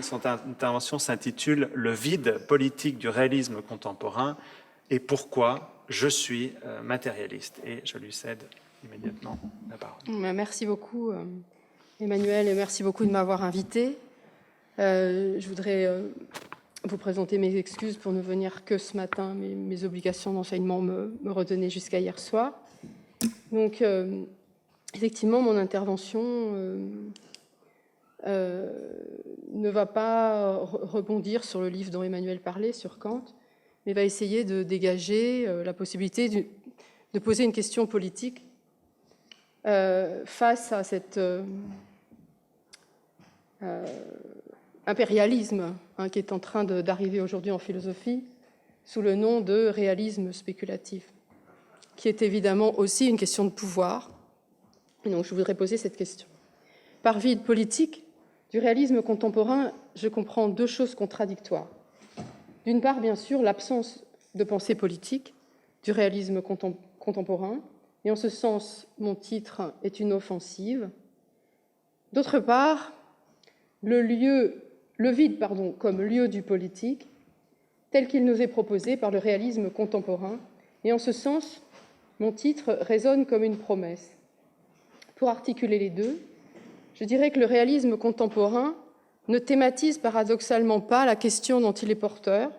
son intervention s'intitule « Le vide politique du réalisme contemporain et pourquoi je suis matérialiste ». Et je lui cède immédiatement la parole. Merci beaucoup, Emmanuel, et merci beaucoup de m'avoir invité. Je voudrais vous présenter mes excuses pour ne venir que ce matin. Mes obligations d'enseignement me retenaient jusqu'à hier soir. Donc, effectivement, mon intervention ne va pas rebondir sur le livre dont Emmanuel parlait, sur Kant, mais va essayer de dégager la possibilité de poser une question politique face à cet impérialisme qui est en train d'arriver aujourd'hui en philosophie sous le nom de réalisme spéculatif, qui est évidemment aussi une question de pouvoir. Et donc, je voudrais poser cette question. Par vide politique du réalisme contemporain, je comprends deux choses contradictoires. D'une part, bien sûr, l'absence de pensée politique du réalisme contemporain, et en ce sens, mon titre est une offensive. D'autre part, le vide comme lieu du politique, tel qu'il nous est proposé par le réalisme contemporain, et en ce sens, mon titre résonne comme une promesse. Pour articuler les deux, je dirais que le réalisme contemporain ne thématise paradoxalement pas la question dont il est porteur,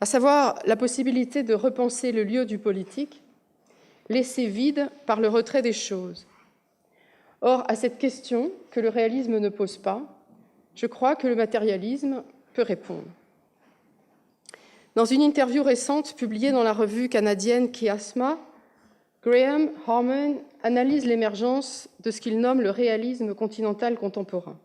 à savoir la possibilité de repenser le lieu du politique, laissé vide par le retrait des choses. Or, à cette question que le réalisme ne pose pas, je crois que le matérialisme peut répondre. Dans une interview récente publiée dans la revue canadienne Chiasma, Graham Harman analyse l'émergence de ce qu'il nomme le réalisme continental contemporain.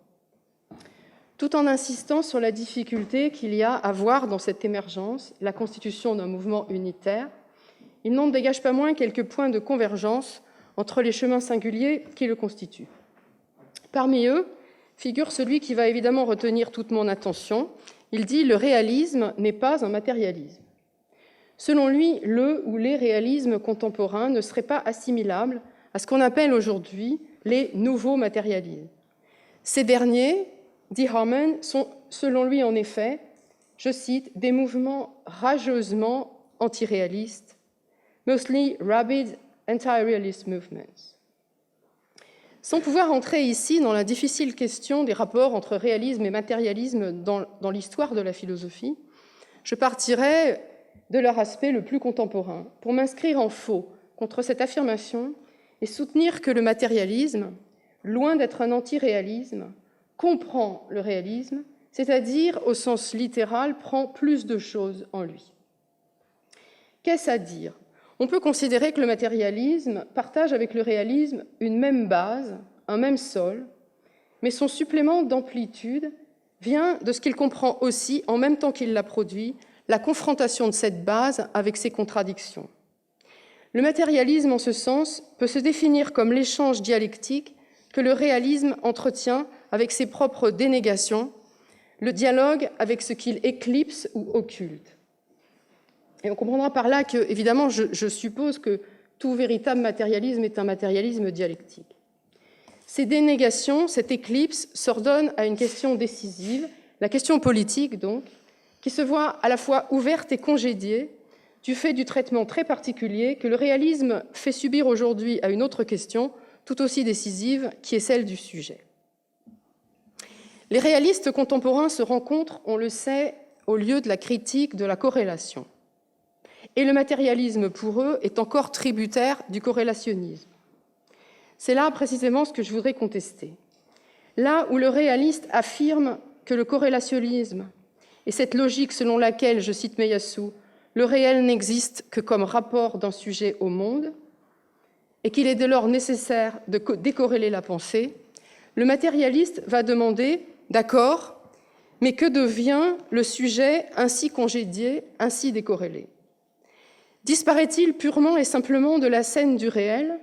tout en insistant sur la difficulté qu'il y a à voir dans cette émergence la constitution d'un mouvement unitaire. Il n'en dégage pas moins quelques points de convergence entre les chemins singuliers qui le constituent. Parmi eux figure celui qui va évidemment retenir toute mon attention. Il dit « Le réalisme n'est pas un matérialisme ». Selon lui, le ou les réalismes contemporains ne seraient pas assimilables à ce qu'on appelle aujourd'hui les nouveaux matérialismes. Ces derniers, dit Harman, sont, selon lui en effet, je cite, « des mouvements rageusement antiréalistes, mostly rabid anti-realist movements ». Sans pouvoir entrer ici dans la difficile question des rapports entre réalisme et matérialisme dans l'histoire de la philosophie, je partirai de leur aspect le plus contemporain pour m'inscrire en faux contre cette affirmation et soutenir que le matérialisme, loin d'être un anti-réalisme, comprend le réalisme, c'est-à-dire, au sens littéral, prend plus de choses en lui. Qu'est-ce à dire ? On peut considérer que le matérialisme partage avec le réalisme une même base, un même sol, mais son supplément d'amplitude vient de ce qu'il comprend aussi, en même temps qu'il la produit, la confrontation de cette base avec ses contradictions. Le matérialisme, en ce sens, peut se définir comme l'échange dialectique que le réalisme entretient avec ses propres dénégations, le dialogue avec ce qu'il éclipse ou occulte. Et on comprendra par là que, évidemment, je suppose que tout véritable matérialisme est un matérialisme dialectique. Ces dénégations, cette éclipse, s'ordonnent à une question décisive, la question politique donc, qui se voit à la fois ouverte et congédiée du fait du traitement très particulier que le réalisme fait subir aujourd'hui à une autre question, tout aussi décisive, qui est celle du sujet. Les réalistes contemporains se rencontrent, on le sait, au lieu de la critique de la corrélation. Et le matérialisme, pour eux, est encore tributaire du corrélationnisme. C'est là précisément ce que je voudrais contester. Là où le réaliste affirme que le corrélationnisme et cette logique selon laquelle, je cite Meyassou, le réel n'existe que comme rapport d'un sujet au monde et qu'il est dès lors nécessaire de décorréler la pensée, le matérialiste va demander, d'accord, mais que devient le sujet ainsi congédié, ainsi décorrélé ? Disparaît-il purement et simplement de la scène du réel,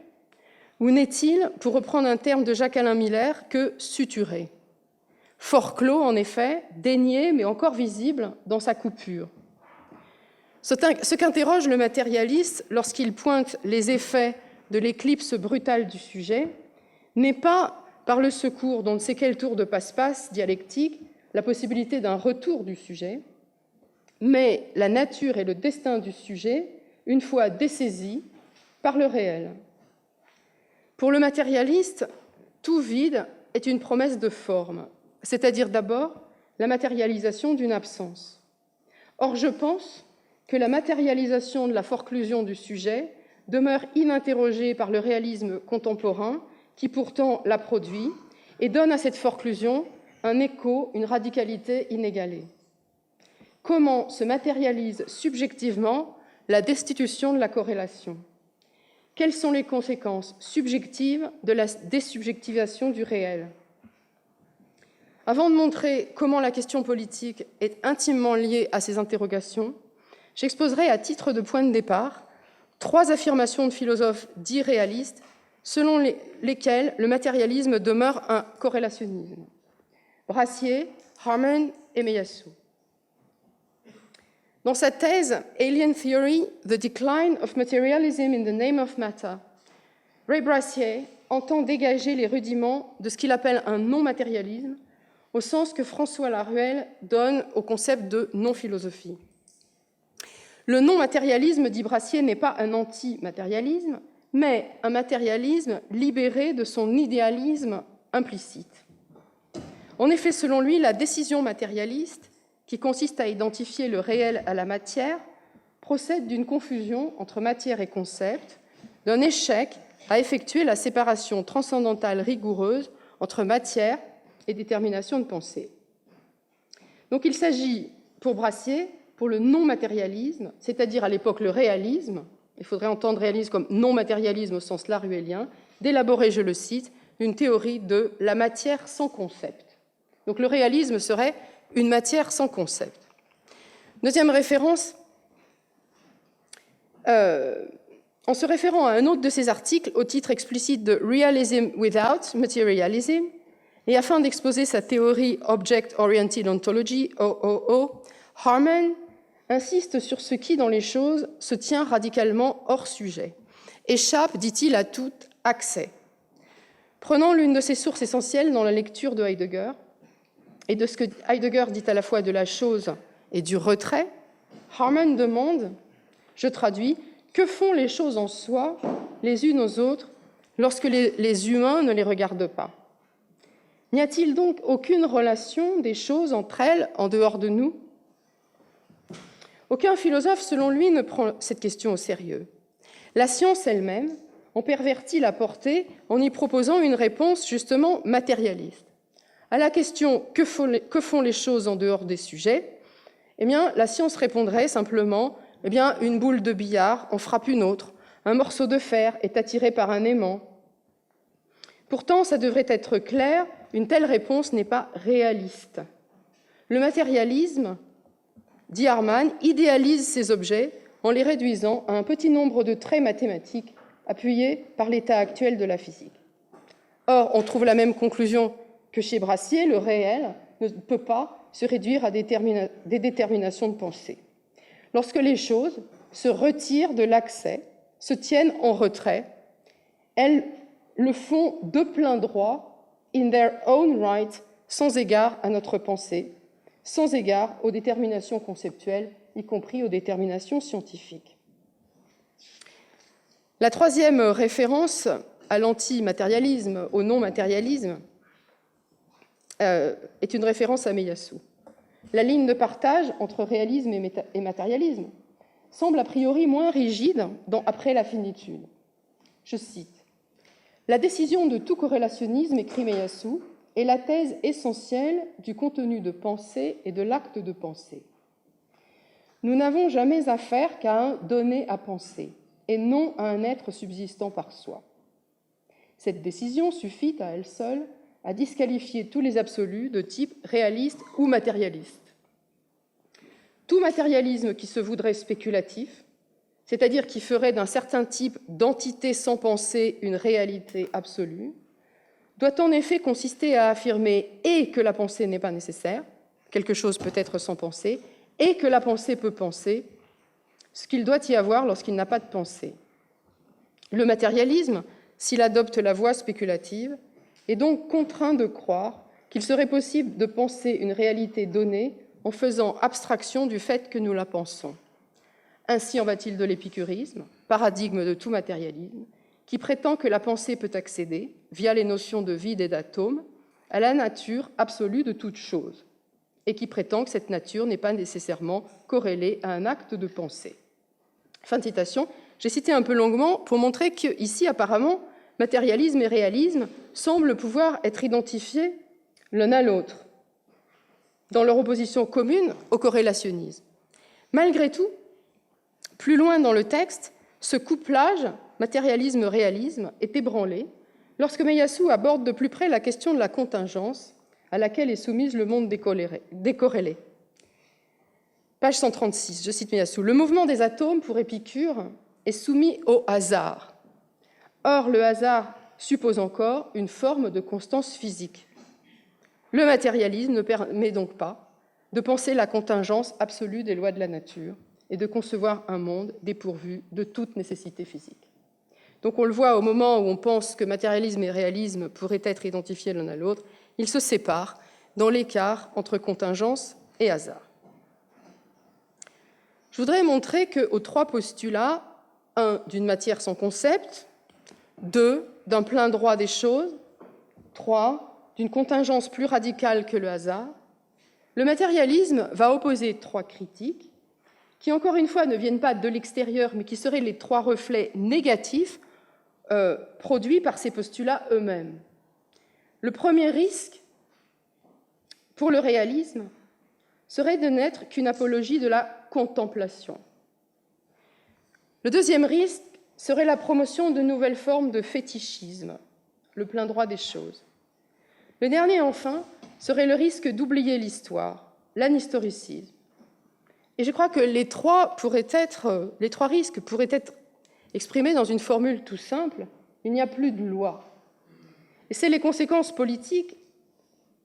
ou n'est-il, pour reprendre un terme de Jacques-Alain Miller, que suturé ? Fort clos, en effet, dénié, mais encore visible dans sa coupure. Ce qu'interroge le matérialiste lorsqu'il pointe les effets de l'éclipse brutale du sujet n'est pas, par le secours d'on ne sait quel tour de passe-passe dialectique, la possibilité d'un retour du sujet, mais la nature et le destin du sujet, une fois dessaisis par le réel. Pour le matérialiste, tout vide est une promesse de forme, c'est-à-dire d'abord la matérialisation d'une absence. Or, je pense que la matérialisation de la forclusion du sujet demeure ininterrogée par le réalisme contemporain, qui pourtant la produit, et donne à cette forclusion un écho, une radicalité inégalée. Comment se matérialise subjectivement la destitution de la corrélation ? Quelles sont les conséquences subjectives de la désubjectivation du réel ? Avant de montrer comment la question politique est intimement liée à ces interrogations, j'exposerai à titre de point de départ 3 affirmations de philosophes dits réalistes selon lesquelles le matérialisme demeure un corrélationnisme. Brassier, Harman et Meyassou. Dans sa thèse « Alien Theory, the Decline of Materialism in the Name of Matter », Ray Brassier entend dégager les rudiments de ce qu'il appelle un non-matérialisme, au sens que François Laruelle donne au concept de non-philosophie. Le non-matérialisme, dit Brassier, n'est pas un anti-matérialisme, mais un matérialisme libéré de son idéalisme implicite. En effet, selon lui, la décision matérialiste, qui consiste à identifier le réel à la matière, procède d'une confusion entre matière et concept, d'un échec à effectuer la séparation transcendantale rigoureuse entre matière et détermination de pensée. Donc il s'agit, pour Brassier, pour le non-matérialisme, c'est-à-dire à l'époque le réalisme, il faudrait entendre réalisme comme non-matérialisme au sens laruellien, d'élaborer, je le cite, une théorie de la matière sans concept. Donc le réalisme serait une matière sans concept. Deuxième référence, en se référant à un autre de ses articles au titre explicite de Realism Without Materialism, et afin d'exposer sa théorie Object Oriented Ontology, OOO, Harman insiste sur ce qui, dans les choses, se tient radicalement hors sujet, échappe, dit-il, à tout accès. Prenant l'une de ses sources essentielles dans la lecture de Heidegger, et de ce que Heidegger dit à la fois de la chose et du retrait, Harman demande, je traduis, que font les choses en soi, les unes aux autres, lorsque les humains ne les regardent pas? N'y a-t-il donc aucune relation des choses entre elles en dehors de nous? Aucun philosophe, selon lui, ne prend cette question au sérieux. La science elle-même en pervertit la portée en y proposant une réponse justement matérialiste. À la question « que font les choses en dehors des sujets ?», eh bien, la science répondrait simplement « eh bien, une boule de billard en frappe une autre, un morceau de fer est attiré par un aimant ». Pourtant, ça devrait être clair, une telle réponse n'est pas réaliste. Le matérialisme, dit Harman, idéalise ces objets en les réduisant à un petit nombre de traits mathématiques appuyés par l'état actuel de la physique. Or, on trouve la même conclusion que chez Brassier, le réel ne peut pas se réduire à des déterminations de pensée. Lorsque les choses se retirent de l'accès, se tiennent en retrait, elles le font de plein droit, in their own right, sans égard à notre pensée, sans égard aux déterminations conceptuelles, y compris aux déterminations scientifiques. La troisième référence à l'antimatérialisme, au non-matérialisme, est une référence à Meiyasu. La ligne de partage entre réalisme et matérialisme semble a priori moins rigide dans Après la finitude. Je cite, « La décision de tout corrélationnisme, écrit Meiyasu, est la thèse essentielle du contenu de pensée et de l'acte de pensée. Nous n'avons jamais affaire qu'à un donné à penser, et non à un être subsistant par soi. Cette décision suffit à elle seule à disqualifier tous les absolus de type réaliste ou matérialiste. Tout matérialisme qui se voudrait spéculatif, c'est-à-dire qui ferait d'un certain type d'entité sans pensée une réalité absolue, doit en effet consister à affirmer et que la pensée n'est pas nécessaire, quelque chose peut être sans pensée, et que la pensée peut penser, ce qu'il doit y avoir lorsqu'il n'a pas de pensée. Le matérialisme, s'il adopte la voie spéculative, est donc contraint de croire qu'il serait possible de penser une réalité donnée en faisant abstraction du fait que nous la pensons. Ainsi en va-t-il de l'épicurisme, paradigme de tout matérialisme, qui prétend que la pensée peut accéder, via les notions de vide et d'atome, à la nature absolue de toute chose, et qui prétend que cette nature n'est pas nécessairement corrélée à un acte de pensée. » Fin de citation. J'ai cité un peu longuement pour montrer qu'ici, apparemment, matérialisme et réalisme semblent pouvoir être identifiés l'un à l'autre, dans leur opposition commune au corrélationnisme. Malgré tout, plus loin dans le texte, ce couplage matérialisme-réalisme est ébranlé lorsque Meiyasu aborde de plus près la question de la contingence à laquelle est soumise le monde décorrélé. Page 136, je cite Meiyasu. « Le mouvement des atomes, pour Épicure, est soumis au hasard. Or, le hasard suppose encore une forme de constance physique. Le matérialisme ne permet donc pas de penser la contingence absolue des lois de la nature et de concevoir un monde dépourvu de toute nécessité physique. » Donc on le voit au moment où on pense que matérialisme et réalisme pourraient être identifiés l'un à l'autre, ils se séparent dans l'écart entre contingence et hasard. Je voudrais montrer qu'aux trois postulats, 1, d'une matière sans concept, 2, d'un plein droit des choses, 3, d'une contingence plus radicale que le hasard, le matérialisme va opposer trois critiques qui, encore une fois, ne viennent pas de l'extérieur, mais qui seraient les trois reflets négatifs produits par ces postulats eux-mêmes. Le premier risque pour le réalisme serait de n'être qu'une apologie de la contemplation. Le deuxième risque serait la promotion de nouvelles formes de fétichisme, le plein droit des choses. Le dernier, enfin, serait le risque d'oublier l'histoire, l'anhistoricisme. Et je crois que les trois risques pourraient être exprimés dans une formule tout simple: il n'y a plus de loi. Et c'est les conséquences politiques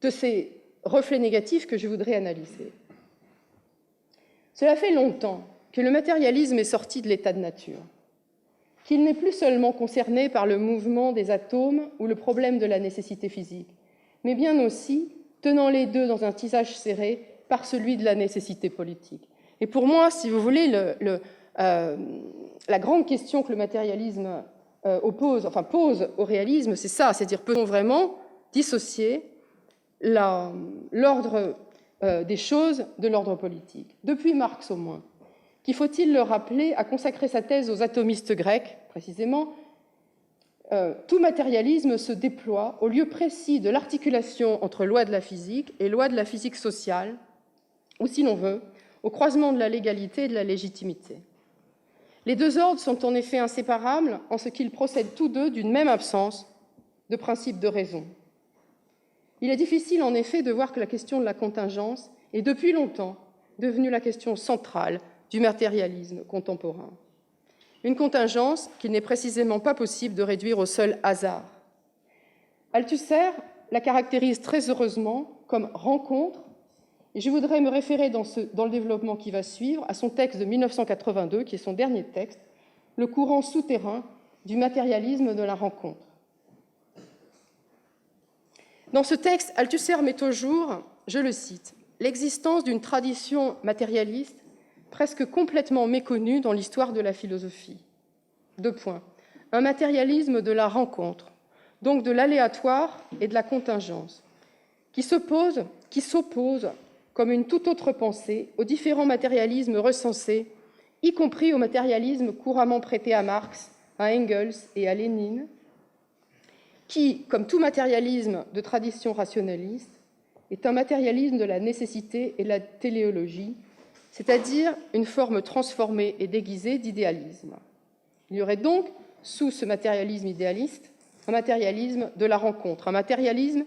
de ces reflets négatifs que je voudrais analyser. Cela fait longtemps que le matérialisme est sorti de l'état de nature, qu'il n'est plus seulement concerné par le mouvement des atomes ou le problème de la nécessité physique, mais bien aussi, tenant les deux dans un tissage serré, par celui de la nécessité politique. Et pour moi, si vous voulez, la grande question que le matérialisme pose au réalisme, c'est ça, c'est-à-dire peut-on vraiment dissocier l'ordre des choses de l'ordre politique. Depuis Marx au moins, qui, faut-il le rappeler, a consacré sa thèse aux atomistes grecs, précisément, tout matérialisme se déploie au lieu précis de l'articulation entre loi de la physique et loi de la physique sociale, ou si l'on veut, au croisement de la légalité et de la légitimité. Les deux ordres sont en effet inséparables en ce qu'ils procèdent tous deux d'une même absence de principe de raison. Il est difficile en effet de voir que la question de la contingence est depuis longtemps devenue la question centrale du matérialisme contemporain. Une contingence qu'il n'est précisément pas possible de réduire au seul hasard. Althusser la caractérise très heureusement comme rencontre, et je voudrais me référer dans le développement qui va suivre à son texte de 1982, qui est son dernier texte, Le courant souterrain du matérialisme de la rencontre. Dans ce texte, Althusser met au jour, je le cite, « l'existence d'une tradition matérialiste presque complètement méconnue dans l'histoire de la philosophie. » Deux points. Un matérialisme de la rencontre, donc de l'aléatoire et de la contingence, qui s'oppose comme une toute autre pensée aux différents matérialismes recensés, y compris au matérialisme couramment prêté à Marx, à Engels et à Lénine, qui, comme tout matérialisme de tradition rationaliste, est un matérialisme de la nécessité et de la téléologie, c'est-à-dire une forme transformée et déguisée d'idéalisme. Il y aurait donc, sous ce matérialisme idéaliste, un matérialisme de la rencontre, un matérialisme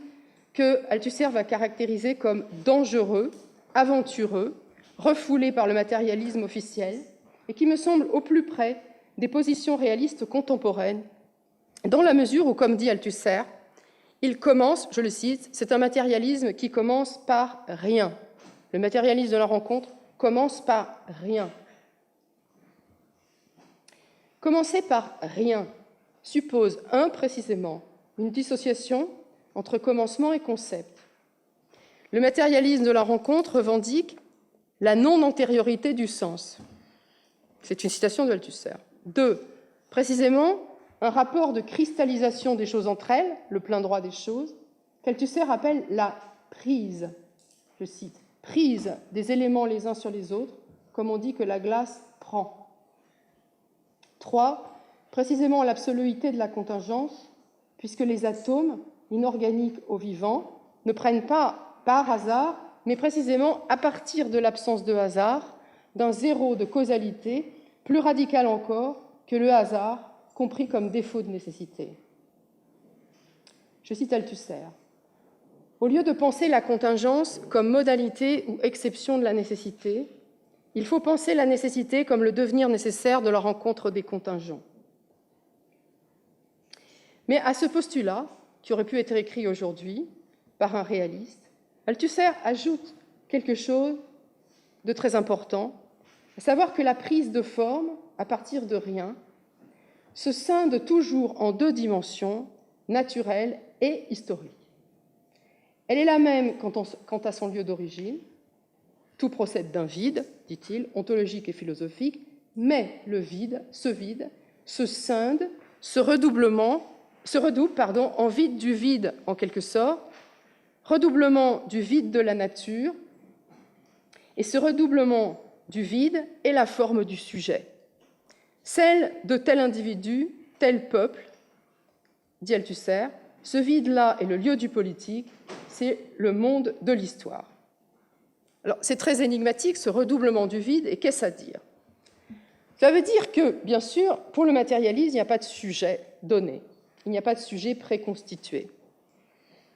que Althusser va caractériser comme dangereux, aventureux, refoulé par le matérialisme officiel, et qui me semble au plus près des positions réalistes contemporaines, dans la mesure où, comme dit Althusser, il commence, je le cite, c'est un matérialisme qui commence par rien. Le matérialisme de la rencontre commence par rien. Commencer par rien suppose, précisément, une dissociation entre commencement et concept. Le matérialisme de la rencontre revendique la non-antériorité du sens. C'est une citation de Althusser. 2. Précisément, un rapport de cristallisation des choses entre elles, le plein droit des choses, qu'Althusser appelle la prise, je cite, prise des éléments les uns sur les autres, comme on dit que la glace prend. 3. Précisément l'absoluité de la contingence, puisque les atomes, inorganiques au vivant, ne prennent pas par hasard, mais précisément à partir de l'absence de hasard, d'un zéro de causalité, plus radical encore que le hasard, compris comme défaut de nécessité. Je cite Althusser. Au lieu de penser la contingence comme modalité ou exception de la nécessité, il faut penser la nécessité comme le devenir nécessaire de la rencontre des contingents. Mais à ce postulat, qui aurait pu être écrit aujourd'hui par un réaliste, Althusser ajoute quelque chose de très important, à savoir que la prise de forme, à partir de rien, se scinde toujours en deux dimensions, naturelle et historique. Elle est la même quant à son lieu d'origine. Tout procède d'un vide, dit-il, ontologique et philosophique, mais le vide, se scinde, se redouble en vide du vide, en quelque sorte, redoublement du vide de la nature, et ce redoublement du vide est la forme du sujet. Celle de tel individu, tel peuple, dit Althusser, ce vide-là est le lieu du politique, c'est le monde de l'histoire. Alors, c'est très énigmatique, ce redoublement du vide, et qu'est-ce à dire? Ça veut dire que, bien sûr, pour le matérialisme, il n'y a pas de sujet donné, il n'y a pas de sujet préconstitué.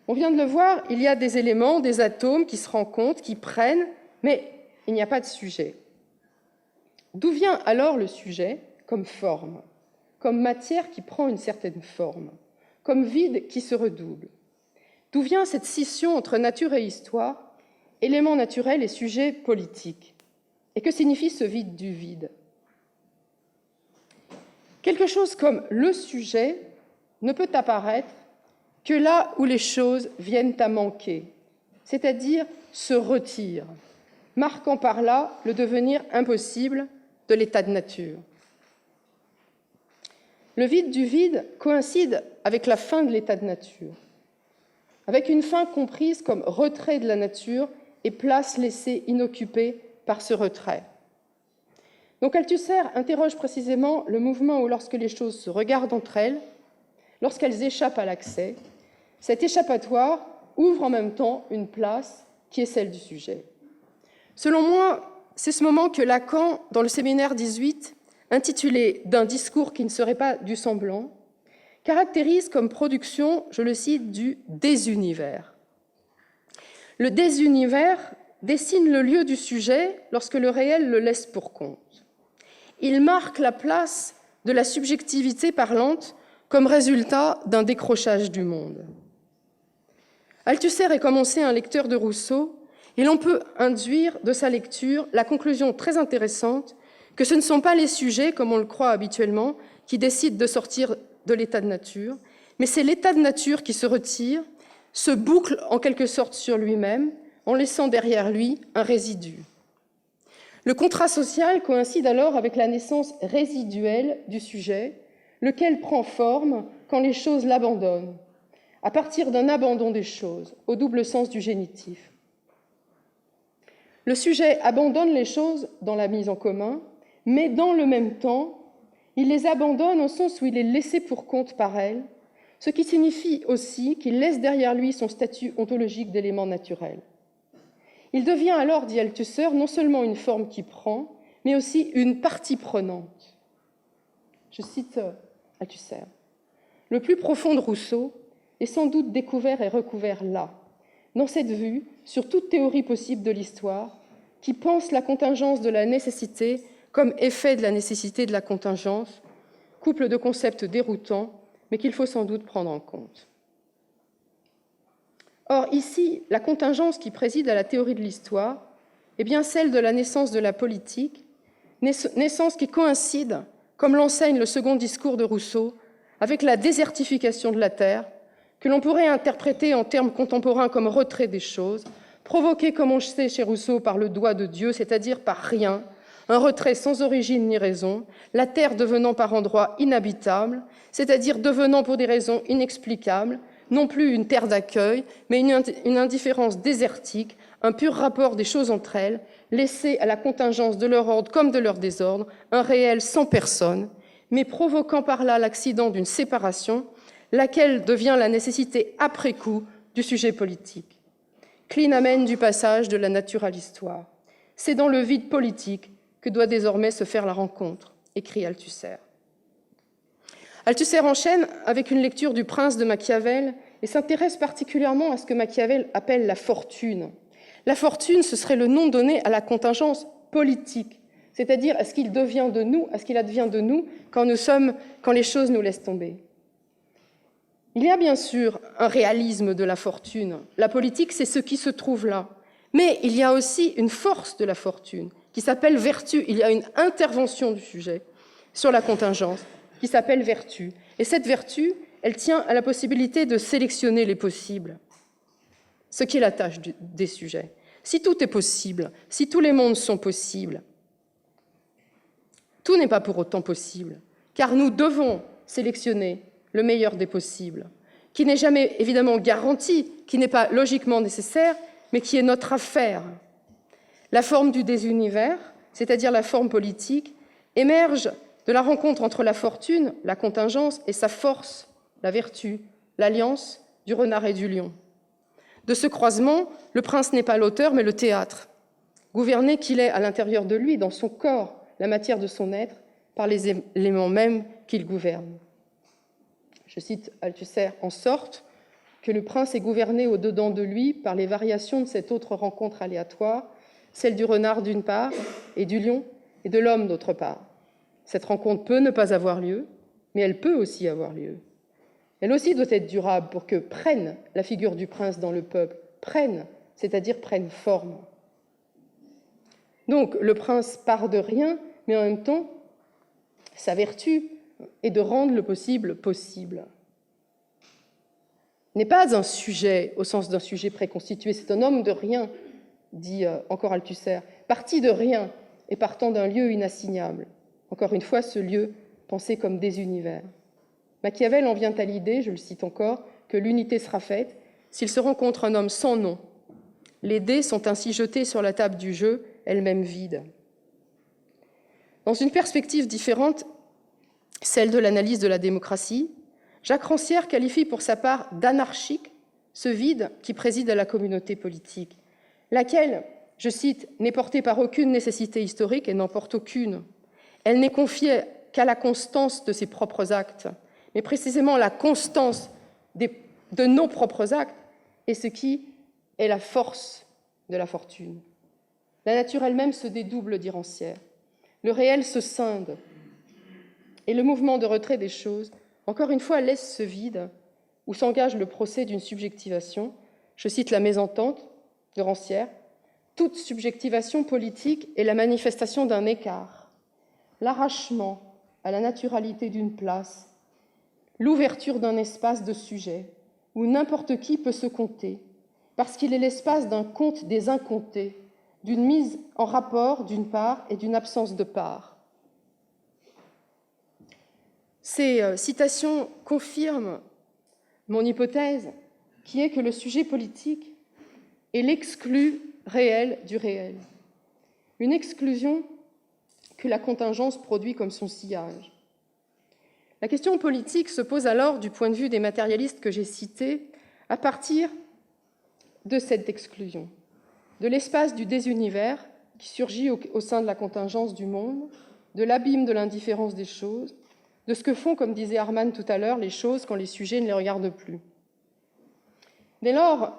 On vient de le voir, il y a des éléments, des atomes qui se rencontrent, qui prennent, mais il n'y a pas de sujet. D'où vient alors le sujet comme forme, comme matière qui prend une certaine forme, comme vide qui se redouble? D'où vient cette scission entre nature et histoire, élément naturel et sujet politique? Et que signifie ce vide du vide? Quelque chose comme le sujet ne peut apparaître que là où les choses viennent à manquer, c'est-à-dire se retirent, marquant par là le devenir impossible de l'état de nature. Le vide du vide coïncide avec la fin de l'état de nature, avec une fin comprise comme retrait de la nature et place laissée inoccupée par ce retrait. Donc Althusser interroge précisément le mouvement où, lorsque les choses se regardent entre elles, lorsqu'elles échappent à l'accès, cet échappatoire ouvre en même temps une place qui est celle du sujet. Selon moi, c'est ce moment que Lacan, dans le séminaire 18, intitulé « D'un discours qui ne serait pas du semblant », caractérise comme production, je le cite, du désunivers. Le désunivers dessine le lieu du sujet lorsque le réel le laisse pour compte. Il marque la place de la subjectivité parlante comme résultat d'un décrochage du monde. Althusser est comme on sait un lecteur de Rousseau, et l'on peut induire de sa lecture la conclusion très intéressante que ce ne sont pas les sujets, comme on le croit habituellement, qui décident de sortir de l'état de nature, mais c'est l'état de nature qui se retire, se boucle en quelque sorte sur lui-même, en laissant derrière lui un résidu. Le contrat social coïncide alors avec la naissance résiduelle du sujet, lequel prend forme quand les choses l'abandonnent, à partir d'un abandon des choses, au double sens du génitif. Le sujet abandonne les choses dans la mise en commun, mais dans le même temps, il les abandonne au sens où il est laissé pour compte par elles, ce qui signifie aussi qu'il laisse derrière lui son statut ontologique d'élément naturel. Il devient alors, dit Althusser, non seulement une forme qui prend, mais aussi une partie prenante. Je cite Althusser. Le plus profond de Rousseau est sans doute découvert et recouvert là, dans cette vue sur toute théorie possible de l'histoire, qui pense la contingence de la nécessité comme effet de la nécessité de la contingence, couple de concepts déroutants, mais qu'il faut sans doute prendre en compte. Or, ici, la contingence qui préside à la théorie de l'histoire est bien celle de la naissance de la politique, naissance qui coïncide, comme l'enseigne le second discours de Rousseau, avec la désertification de la terre, que l'on pourrait interpréter en termes contemporains comme retrait des choses, provoqué, comme on le sait chez Rousseau, par le doigt de Dieu, c'est-à-dire par rien, un retrait sans origine ni raison, la terre devenant par endroits inhabitable, c'est-à-dire devenant pour des raisons inexplicables, non plus une terre d'accueil, mais une indifférence désertique, un pur rapport des choses entre elles, laissé à la contingence de leur ordre comme de leur désordre, un réel sans personne, mais provoquant par là l'accident d'une séparation, laquelle devient la nécessité après coup du sujet politique. Klein amène du passage de la nature à l'histoire. C'est dans le vide politique que doit désormais se faire la rencontre, écrit Althusser. Althusser enchaîne avec une lecture du Prince de Machiavel et s'intéresse particulièrement à ce que Machiavel appelle la fortune. La fortune, ce serait le nom donné à la contingence politique, c'est-à-dire à ce qu'il devient de nous, à ce qu'il advient de nous quand les choses nous laissent tomber. Il y a bien sûr un réalisme de la fortune. La politique, c'est ce qui se trouve là. Mais il y a aussi une force de la fortune qui s'appelle vertu. Il y a une intervention du sujet sur la contingence qui s'appelle vertu. Et cette vertu, elle tient à la possibilité de sélectionner les possibles, ce qui est la tâche des sujets. Si tout est possible, si tous les mondes sont possibles, tout n'est pas pour autant possible, car nous devons sélectionner le meilleur des possibles, qui n'est jamais évidemment garanti, qui n'est pas logiquement nécessaire, mais qui est notre affaire. La forme du désunivers, c'est-à-dire la forme politique, émerge de la rencontre entre la fortune, la contingence, et sa force, la vertu, l'alliance du renard et du lion. De ce croisement, le prince n'est pas l'auteur, mais le théâtre, gouverné qu'il est à l'intérieur de lui, dans son corps, la matière de son être, par les éléments mêmes qu'il gouverne. Je cite Althusser, en sorte que le prince est gouverné au-dedans de lui par les variations de cette autre rencontre aléatoire, celle du renard d'une part, et du lion, et de l'homme d'autre part. Cette rencontre peut ne pas avoir lieu, mais elle peut aussi avoir lieu. Elle aussi doit être durable pour que prenne la figure du prince dans le peuple, prenne, c'est-à-dire prenne forme. Donc, le prince part de rien, mais en même temps, sa vertu est de rendre le possible possible. N'est pas un sujet au sens d'un sujet préconstitué, c'est un homme de rien, dit encore Althusser, parti de rien et partant d'un lieu inassignable. Encore une fois, ce lieu pensé comme des univers. Machiavel en vient à l'idée, je le cite encore, que l'unité sera faite s'il se rencontre un homme sans nom. Les dés sont ainsi jetés sur la table du jeu, elle-même vide. Dans une perspective différente, celle de l'analyse de la démocratie, Jacques Rancière qualifie pour sa part d'anarchique ce vide qui préside à la communauté politique, laquelle, je cite, « n'est portée par aucune nécessité historique et n'en porte aucune. Elle n'est confiée qu'à la constance de ses propres actes, mais précisément la constance de nos propres actes est ce qui est la force de la fortune. La nature elle-même se dédouble, dit Rancière. Le réel se scinde. Et le mouvement de retrait des choses, encore une fois, laisse ce vide où s'engage le procès d'une subjectivation. Je cite la mésentente de Rancière. Toute subjectivation politique est la manifestation d'un écart, l'arrachement à la naturalité d'une place, l'ouverture d'un espace de sujet où n'importe qui peut se compter, parce qu'il est l'espace d'un compte des incomptés, d'une mise en rapport d'une part et d'une absence de part. Ces citations confirment mon hypothèse, qui est que le sujet politique est l'exclu réel du réel, une exclusion que la contingence produit comme son sillage. La question politique se pose alors, du point de vue des matérialistes que j'ai cités, à partir de cette exclusion, de l'espace du désunivers qui surgit au sein de la contingence du monde, de l'abîme de l'indifférence des choses, de ce que font, comme disait Arman tout à l'heure, les choses quand les sujets ne les regardent plus. Dès lors,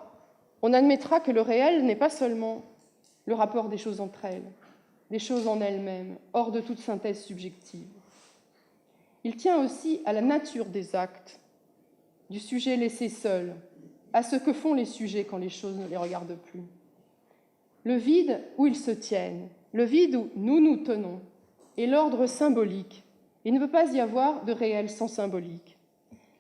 on admettra que le réel n'est pas seulement le rapport des choses entre elles, des choses en elles-mêmes, hors de toute synthèse subjective. Il tient aussi à la nature des actes, du sujet laissé seul, à ce que font les sujets quand les choses ne les regardent plus. Le vide où ils se tiennent, le vide où nous nous tenons, est l'ordre symbolique. Il ne peut pas y avoir de réel sans symbolique.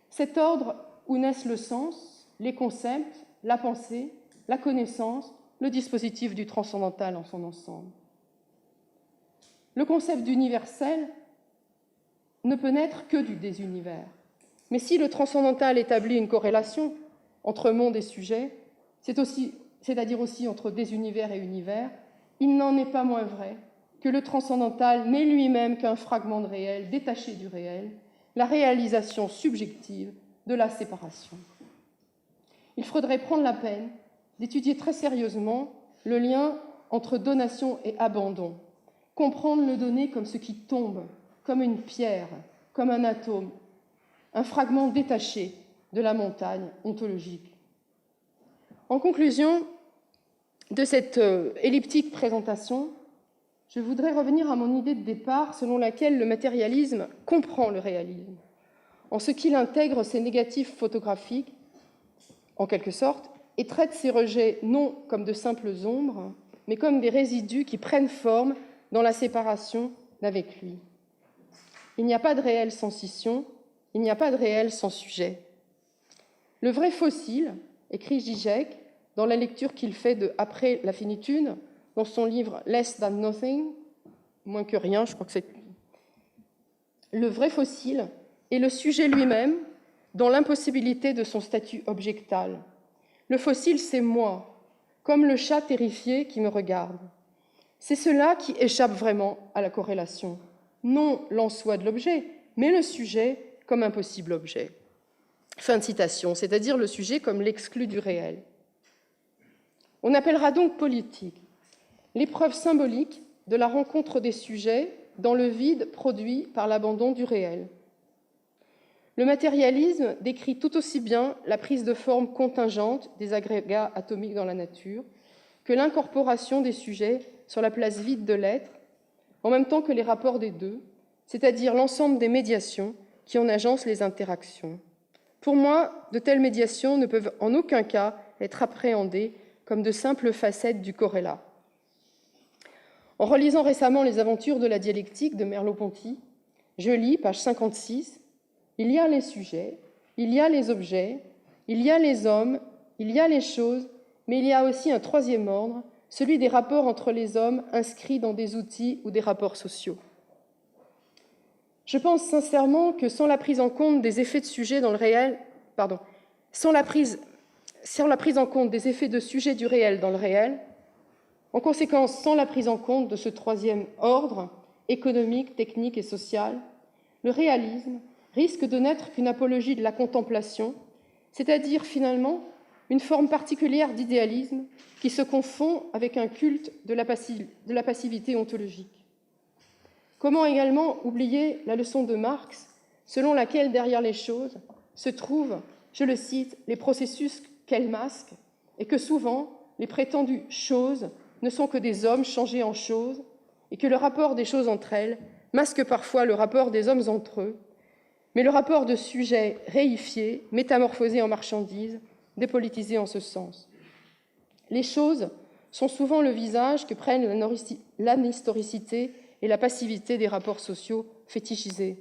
Cet ordre où naissent le sens, les concepts, la pensée, la connaissance, le dispositif du transcendantal en son ensemble. Le concept d'universel ne peut naître que du désunivers. Mais si le transcendantal établit une corrélation entre monde et sujet, c'est-à-dire aussi entre désunivers et univers, il n'en est pas moins vrai que le transcendantal n'est lui-même qu'un fragment de réel détaché du réel, la réalisation subjective de la séparation. Il faudrait prendre la peine d'étudier très sérieusement le lien entre donation et abandon, comprendre le donné comme ce qui tombe, comme une pierre, comme un atome, un fragment détaché de la montagne ontologique. En conclusion de cette elliptique présentation, je voudrais revenir à mon idée de départ selon laquelle le matérialisme comprend le réalisme, en ce qu'il intègre ses négatifs photographiques, en quelque sorte, et traite ses rejets non comme de simples ombres, mais comme des résidus qui prennent forme dans la séparation d'avec lui. Il n'y a pas de réel sans scission, il n'y a pas de réel sans sujet. Le vrai fossile, écrit Zizek, dans la lecture qu'il fait de Après la finitude, dans son livre Less Than Nothing, moins que rien, je crois que c'est... Le vrai fossile est le sujet lui-même dans l'impossibilité de son statut objectal. Le fossile, c'est moi, comme le chat terrifié qui me regarde. C'est cela qui échappe vraiment à la corrélation. Non l'en soi de l'objet, mais le sujet comme un possible objet. Fin de citation, c'est-à-dire le sujet comme l'exclu du réel. On appellera donc politique l'épreuve symbolique de la rencontre des sujets dans le vide produit par l'abandon du réel. Le matérialisme décrit tout aussi bien la prise de forme contingente des agrégats atomiques dans la nature que l'incorporation des sujets sur la place vide de l'être, en même temps que les rapports des deux, c'est-à-dire l'ensemble des médiations qui en agencent les interactions. Pour moi, de telles médiations ne peuvent en aucun cas être appréhendées comme de simples facettes du corrélat. En relisant récemment Les aventures de la dialectique de Merleau-Ponty, je lis, page 56, « Il y a les sujets, il y a les objets, il y a les hommes, il y a les choses, mais il y a aussi un troisième ordre, celui des rapports entre les hommes inscrits dans des outils ou des rapports sociaux. » Je pense sincèrement que sans la prise en compte des effets de sujet dans le réel, sans la prise en compte des effets de sujet du réel dans le réel, en conséquence, sans la prise en compte de ce troisième ordre, économique, technique et social, le réalisme risque de n'être qu'une apologie de la contemplation, c'est-à-dire finalement une forme particulière d'idéalisme qui se confond avec un culte de la passivité ontologique. Comment également oublier la leçon de Marx, selon laquelle derrière les choses se trouvent, je le cite, les processus qu'elles masquent, et que souvent les prétendues choses ne sont que des hommes changés en choses, et que le rapport des choses entre elles masque parfois le rapport des hommes entre eux, mais le rapport de sujets réifiés, métamorphosés en marchandises, dépolitisés en ce sens. Les choses sont souvent le visage que prennent l'anhistoricité et la passivité des rapports sociaux fétichisés.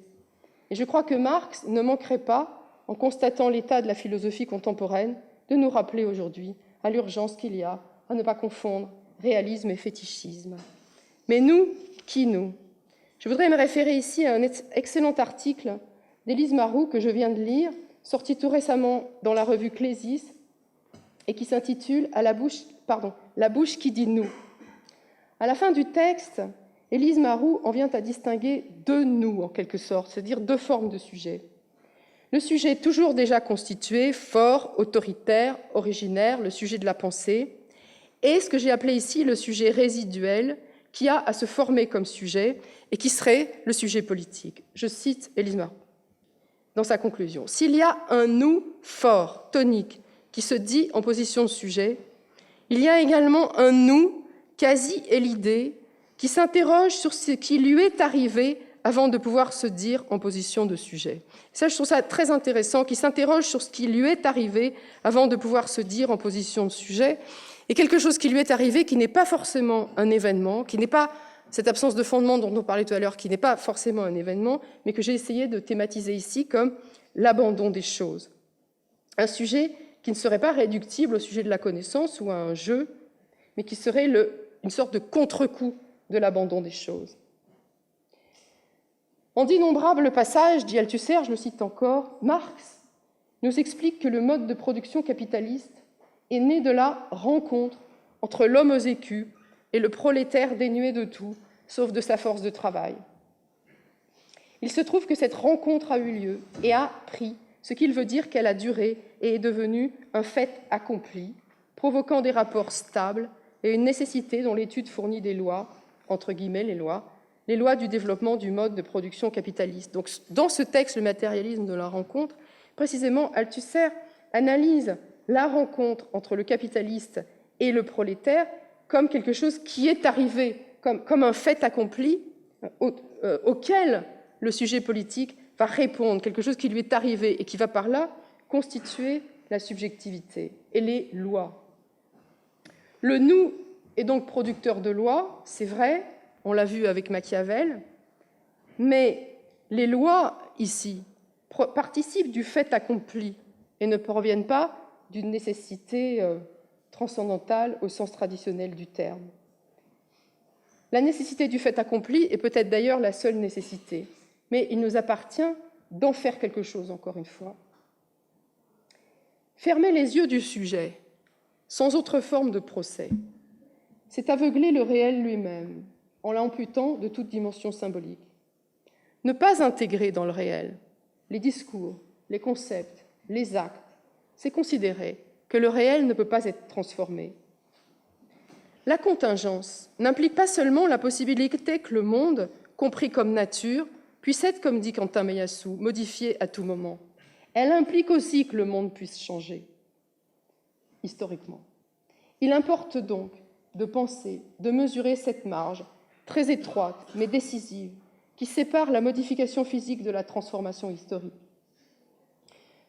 Et je crois que Marx ne manquerait pas, en constatant l'état de la philosophie contemporaine, de nous rappeler aujourd'hui à l'urgence qu'il y a à ne pas confondre réalisme et fétichisme. Mais nous, qui nous? Je voudrais me référer ici à un excellent article d'Élise Marou que je viens de lire, sorti tout récemment dans la revue Clésis, et qui s'intitule « La bouche qui dit nous ». À la fin du texte, Élise Marou en vient à distinguer deux nous, en quelque sorte, c'est-à-dire deux formes de sujet. Le sujet toujours déjà constitué, fort, autoritaire, originaire, le sujet de la pensée, et ce que j'ai appelé ici le sujet résiduel, qui a à se former comme sujet et qui serait le sujet politique. Je cite Élise Marou dans sa conclusion. « S'il y a un nous fort, tonique, qui se dit en position de sujet, il y a également un nous quasi élidé qui s'interroge sur ce qui lui est arrivé avant de pouvoir se dire en position de sujet. » Ça, je trouve ça très intéressant, qui s'interroge sur ce qui lui est arrivé avant de pouvoir se dire en position de sujet, et quelque chose qui lui est arrivé qui n'est pas forcément un événement, qui n'est pas cette absence de fondement dont on parlait tout à l'heure, qui n'est pas forcément un événement, mais que j'ai essayé de thématiser ici comme l'abandon des choses. Un sujet qui ne serait pas réductible au sujet de la connaissance ou à un jeu, mais qui serait une sorte de contre-coup de l'abandon des choses. En d'innombrables passages, dit Althusser, je le cite encore, Marx nous explique que le mode de production capitaliste est né de la rencontre entre l'homme aux écus et le prolétaire dénué de tout, sauf de sa force de travail. Il se trouve que cette rencontre a eu lieu et a pris, ce qu'il veut dire qu'elle a duré et est devenue un fait accompli, provoquant des rapports stables et une nécessité dont l'étude fournit des lois, entre guillemets les lois du développement du mode de production capitaliste. Donc, dans ce texte, le matérialisme de la rencontre, précisément, Althusser analyse la rencontre entre le capitaliste et le prolétaire comme quelque chose qui est arrivé, comme un fait accompli auquel le sujet politique va répondre, quelque chose qui lui est arrivé et qui va par là constituer la subjectivité et les lois. Le nous est donc producteur de lois, c'est vrai, on l'a vu avec Machiavel, mais les lois, ici, participent du fait accompli et ne proviennent pas d'une nécessité transcendantale au sens traditionnel du terme. La nécessité du fait accompli est peut-être d'ailleurs la seule nécessité, mais il nous appartient d'en faire quelque chose, encore une fois. Fermer les yeux du sujet, sans autre forme de procès, c'est aveugler le réel lui-même, en l'amputant de toute dimension symbolique. Ne pas intégrer dans le réel les discours, les concepts, les actes, c'est considérer que le réel ne peut pas être transformé. La contingence n'implique pas seulement la possibilité que le monde, compris comme nature, puisse être, comme dit Quentin Meillassoux, modifiée à tout moment. Elle implique aussi que le monde puisse changer, historiquement. Il importe donc de penser, de mesurer cette marge, très étroite mais décisive, qui sépare la modification physique de la transformation historique.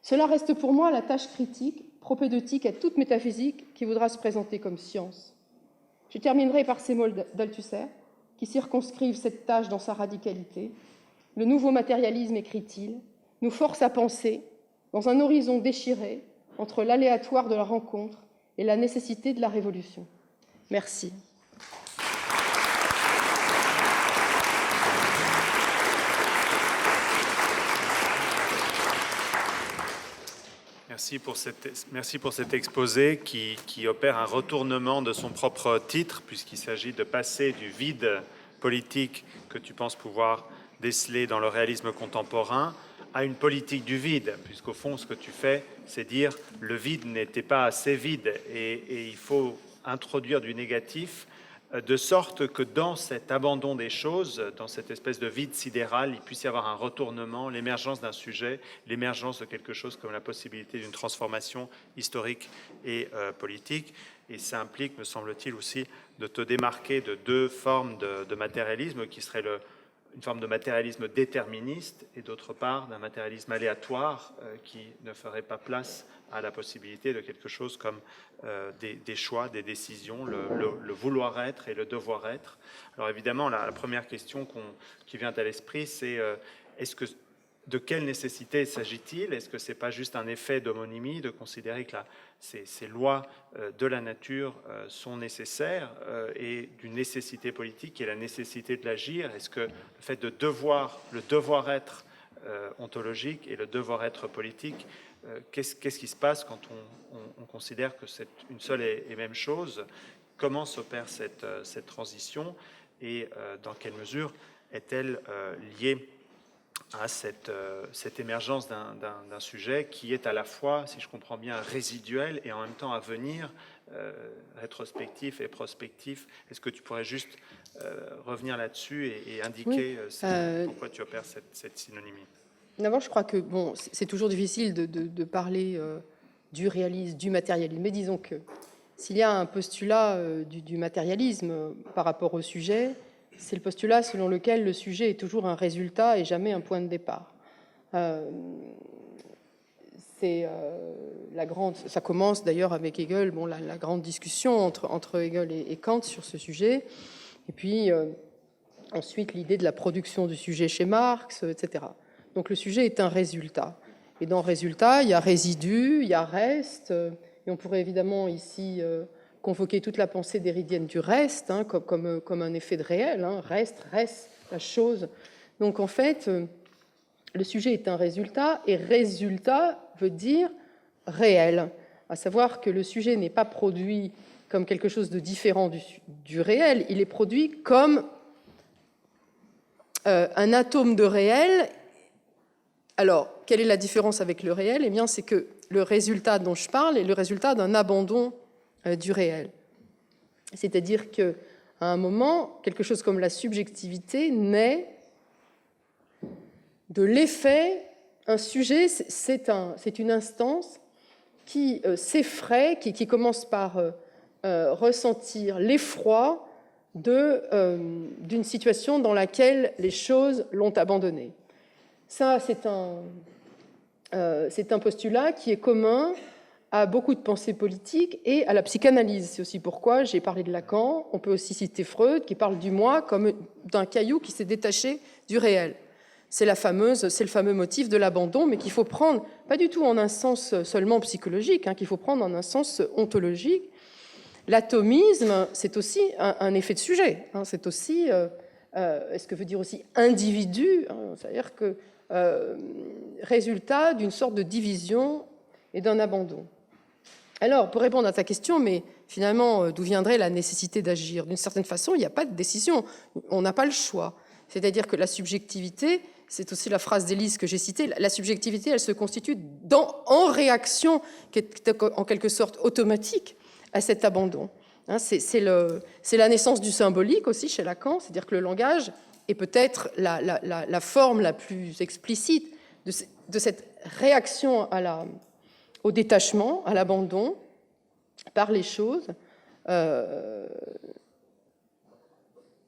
Cela reste pour moi la tâche critique, propédeutique à toute métaphysique qui voudra se présenter comme science. Je terminerai par ces mots d'Althusser, qui circonscrivent cette tâche dans sa radicalité. Le nouveau matérialisme, écrit-il, nous force à penser, dans un horizon déchiré, entre l'aléatoire de la rencontre et la nécessité de la révolution. Merci. Merci pour cet exposé qui opère un retournement de son propre titre, puisqu'il s'agit de passer du vide politique que tu penses pouvoir déceler dans le réalisme contemporain à une politique du vide, puisqu'au fond, ce que tu fais, c'est dire le vide n'était pas assez vide et il faut introduire du négatif de sorte que dans cet abandon des choses, dans cette espèce de vide sidéral, il puisse y avoir un retournement, l'émergence d'un sujet, l'émergence de quelque chose comme la possibilité d'une transformation historique et politique. Et ça implique, me semble-t-il, aussi de te démarquer de deux formes de matérialisme qui seraient une forme de matérialisme déterministe et d'autre part d'un matérialisme aléatoire qui ne ferait pas place à la possibilité de quelque chose comme des choix, des décisions, le vouloir-être et le devoir-être. Alors évidemment, la première question qui vient à l'esprit, c'est de quelle nécessité s'agit-il? Est-ce que ce n'est pas juste un effet d'homonymie, de considérer que ces lois de la nature sont nécessaires et d'une nécessité politique et la nécessité de l'agir? Est-ce que le fait de le devoir-être ontologique et le devoir-être politique, qu'est-ce qui se passe quand on considère que c'est une seule et même chose? Comment s'opère cette transition et dans quelle mesure est-elle liée à cette émergence d'un sujet qui est à la fois, si je comprends bien, résiduel et en même temps à venir, rétrospectif et prospectif. Est-ce que tu pourrais juste revenir là-dessus et indiquer pourquoi tu opères cette synonymie? D'abord, je crois que c'est toujours difficile de parler du réalisme, du matérialisme. Mais disons que s'il y a un postulat du matérialisme par rapport au sujet, c'est le postulat selon lequel le sujet est toujours un résultat et jamais un point de départ. Ça commence d'ailleurs avec Hegel, la grande discussion entre Hegel et Kant sur ce sujet, et puis ensuite l'idée de la production du sujet chez Marx, etc. Donc le sujet est un résultat. Et dans résultat, il y a résidu, il y a reste, et on pourrait évidemment ici convoquer toute la pensée déridienne du reste, comme un effet de réel, reste, la chose. Donc en fait, le sujet est un résultat, et résultat veut dire réel, à savoir que le sujet n'est pas produit comme quelque chose de différent du réel, il est produit comme un atome de réel. Alors, quelle est la différence avec le réel? Eh bien, c'est que le résultat dont je parle est le résultat d'un abandon du réel. C'est-à-dire qu'à un moment, quelque chose comme la subjectivité naît de l'effet. Un sujet, c'est une instance qui s'effraie, qui commence par ressentir l'effroi d'une situation dans laquelle les choses l'ont abandonné. Ça, c'est un postulat qui est commun à beaucoup de pensées politiques et à la psychanalyse. C'est aussi pourquoi j'ai parlé de Lacan. On peut aussi citer Freud, qui parle du moi comme d'un caillou qui s'est détaché du réel. C'est le fameux motif de l'abandon, mais qu'il faut prendre, pas du tout en un sens seulement psychologique, qu'il faut prendre en un sens ontologique. L'atomisme, c'est aussi un effet de sujet. C'est aussi, ce que veut dire aussi individu, c'est-à-dire que résultat d'une sorte de division et d'un abandon. Alors, pour répondre à ta question, mais finalement, d'où viendrait la nécessité d'agir? D'une certaine façon, il n'y a pas de décision, on n'a pas le choix. C'est-à-dire que la subjectivité, c'est aussi la phrase d'Élise que j'ai citée, la subjectivité, elle se constitue en réaction, qui est en quelque sorte automatique, à cet abandon. Hein, c'est la naissance du symbolique aussi chez Lacan, c'est-à-dire que le langage est peut-être la forme la plus explicite de cette réaction au détachement, à l'abandon par les choses.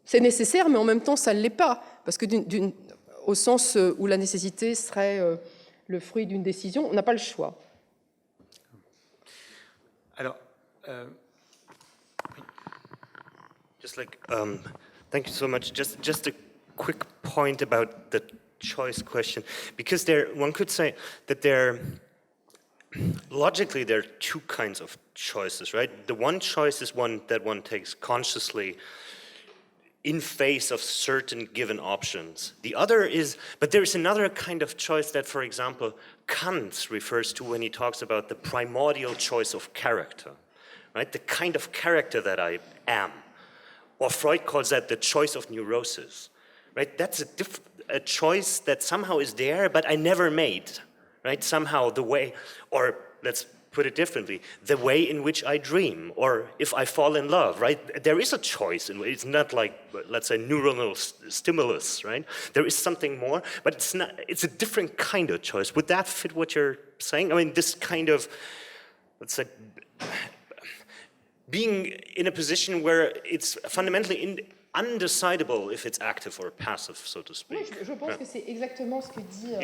C'est nécessaire, mais en même temps, ça ne l'est pas, parce que au sens où la nécessité serait le fruit d'une décision, on n'a pas le choix. Alors, thank you so much. Just a quick point about the choice question, because one could say that logically there are two kinds of choices, right? The one choice is one that one takes consciously in face of certain given options. The other is, but there is another kind of choice that, for example, Kant refers to when he talks about the primordial choice of character, right? The kind of character that I am. Or Freud calls that the choice of neurosis, right? That's a choice that somehow is there, but I never made, right? Somehow the way, or let's put it differently, the way in which I dream, or if I fall in love, right? There is a choice, and it's not like, let's say, neuronal stimulus, right? There is something more, but it's a different kind of choice. Would that fit what you're saying? I mean, this kind of, let's say, being in a position where it's fundamentally undecidable if it's active or passive, so to speak. Oui, je pense que c'est exactement ce que dit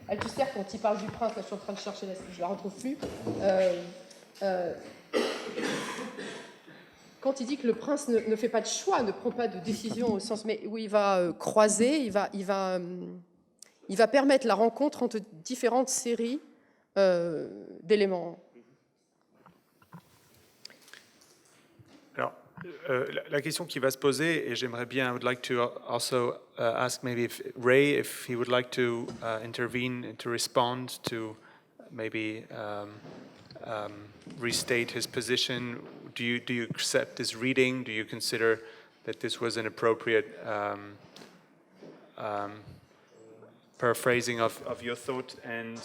Althusser quand il parle du prince. Là, je suis en train de chercher, je la retrouve plus. Quand il dit que le prince ne fait pas de choix, ne prend pas de décision au sens, mais où il va croiser, il va permettre la rencontre entre différentes séries d'éléments. alors, la question qui va se poser, et j'aimerais bien, I would like to also ask maybe if Ray, if he would like to intervene and to respond to maybe restate his position. Do you accept this reading? Do you consider that this was an appropriate paraphrasing of your thought? And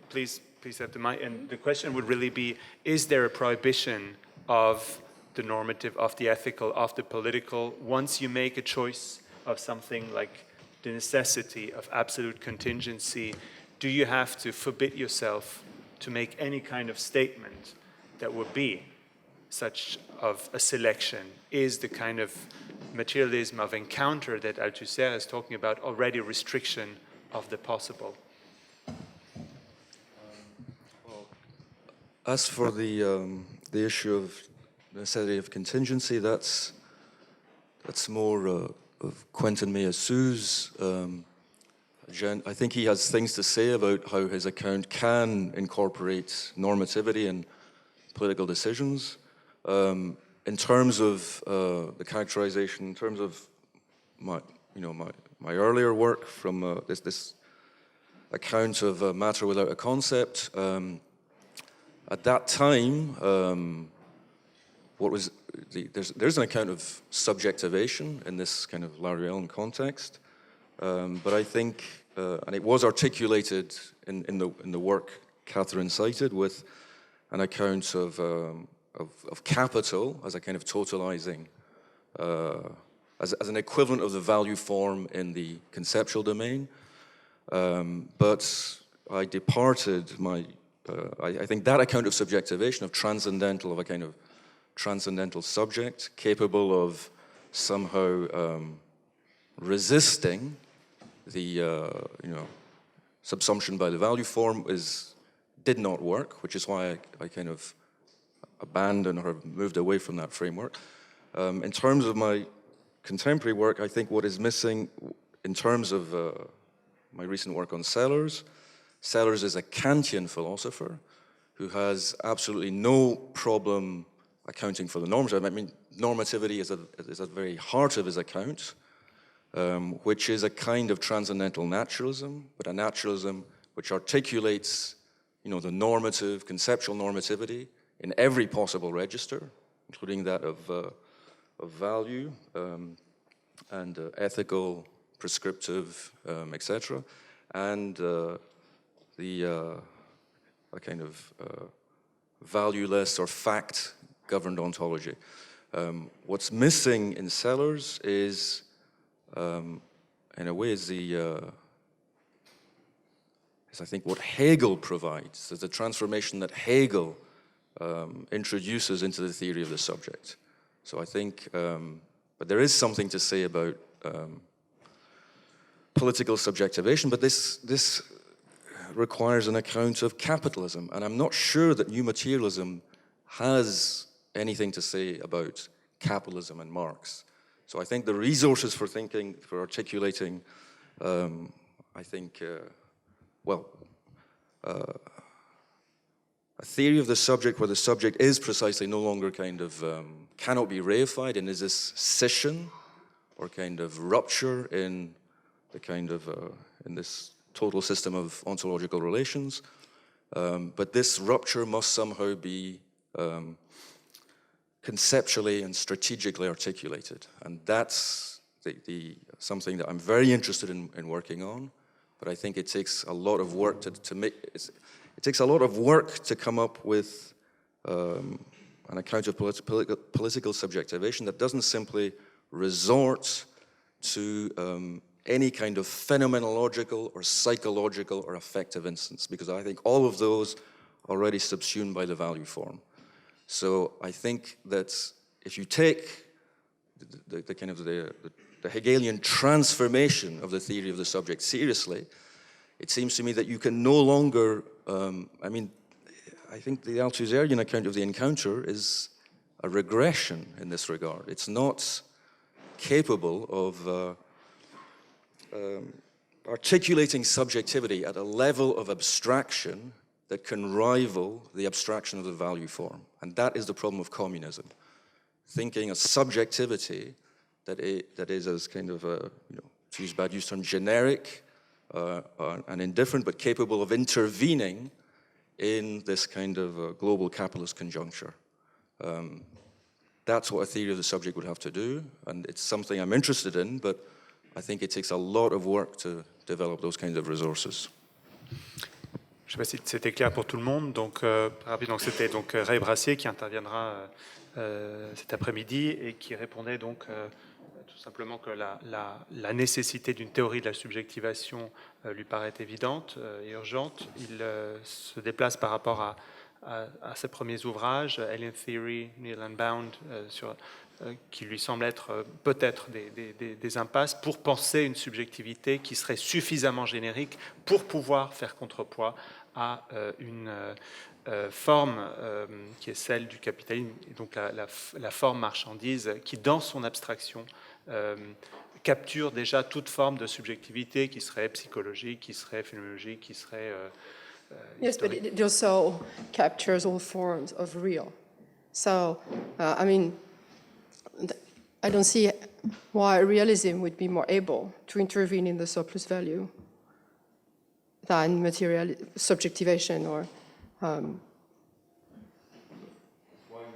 please have the mic. And the question would really be: is there a prohibition of the normative, of the ethical, of the political, once you make a choice of something like the necessity of absolute contingency? Do you have to forbid yourself to make any kind of statement that would be such of a selection? Is the kind of materialism of encounter that Althusser is talking about already restriction of the possible? As for the issue of necessity of contingency, that's more of Quentin Meillassoux. I think he has things to say about how his account can incorporate normativity in political decisions. In terms of the characterization, in terms of my earlier work from this account of matter without a concept, at that time. There's an account of subjectivation in this kind of Laruellian context, but I think, and it was articulated in the work Catherine cited, with an account of capital as a kind of totalizing, as an equivalent of the value form in the conceptual domain. But I departed I think that account of subjectivation, of a kind of transcendental subject capable of somehow resisting the subsumption by the value form did not work, which is why I kind of abandoned or moved away from that framework. In terms of my contemporary work, I think what is missing in terms of my recent work on Sellers is a Kantian philosopher who has absolutely no problem accounting for the normative. I mean, normativity is at the very heart of his account, which is a kind of transcendental naturalism, but a naturalism which articulates, the normative, conceptual normativity in every possible register, including that of value and ethical, prescriptive, etc., and a kind of valueless or fact-governed ontology. What's missing in Sellers is, in a way, is I think what Hegel provides, is the transformation that Hegel introduces into the theory of the subject. So I think, but there is something to say about political subjectivation, but this requires an account of capitalism, and I'm not sure that new materialism has anything to say about capitalism and Marx. So I think the resources for thinking, for articulating, I think, a theory of the subject where the subject is precisely no longer kind of, cannot be reified and is this scission or kind of rupture in the kind of, in this total system of ontological relations. But this rupture must somehow be conceptually and strategically articulated. And that's something that I'm very interested in working on. But I think it takes a lot of work to make, it takes a lot of work to come up with an account of political subjectivation that doesn't simply resort to any kind of phenomenological or psychological or affective instance, because I think all of those are already subsumed by the value form. So I think that if you take the kind of the Hegelian transformation of the theory of the subject seriously, it seems to me that you can no longer, I think the Althuserian account of the encounter is a regression in this regard. It's not capable of articulating subjectivity at a level of abstraction that can rival the abstraction of the value form. And that is the problem of communism. Thinking a subjectivity that is as kind of a, to use bad use term, generic and indifferent, but capable of intervening in this kind of global capitalist conjuncture. That's what a theory of the subject would have to do, and it's something I'm interested in, but I think it takes a lot of work to develop those kinds of resources. Je ne sais pas si c'était clair pour tout le monde. Donc, c'était donc Ray Brassier qui interviendra cet après-midi et qui répondait donc tout simplement que la nécessité d'une théorie de la subjectivation lui paraît évidente et urgente. Il se déplace par rapport à ses premiers ouvrages, Alien Theory, Neil Unbound, qui lui semble être peut-être des impasses pour penser une subjectivité qui serait suffisamment générique pour pouvoir faire contrepoids à une forme qui est celle du capitalisme, et donc la forme marchandise qui, dans son abstraction, capture déjà toute forme de subjectivité qui serait psychologique, qui serait phénoménologique, qui serait yes, but it also captures all forms of real. So, I don't see why realism would be more able to intervene in the surplus value than material subjectivation or Why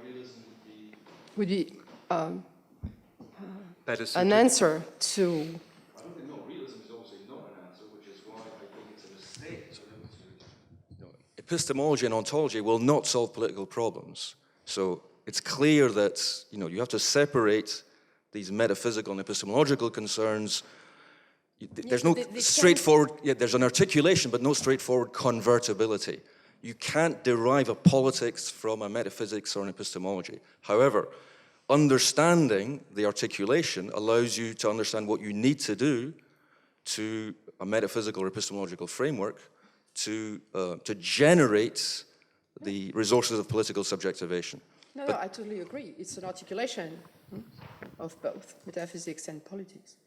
realism would be better an answer to. I don't think, no, realism is obviously not an answer, which is why I think it's a mistake for them to. Epistemology and ontology will not solve political problems. So it's clear that you have to separate these metaphysical and epistemological concerns. There's no straightforward, there's an articulation, but no straightforward convertibility. You can't derive a politics from a metaphysics or an epistemology. However, understanding the articulation allows you to understand what you need to do to a metaphysical or epistemological framework to generate the resources of political subjectivation. No, I totally agree. It's an articulation of both metaphysics and politics.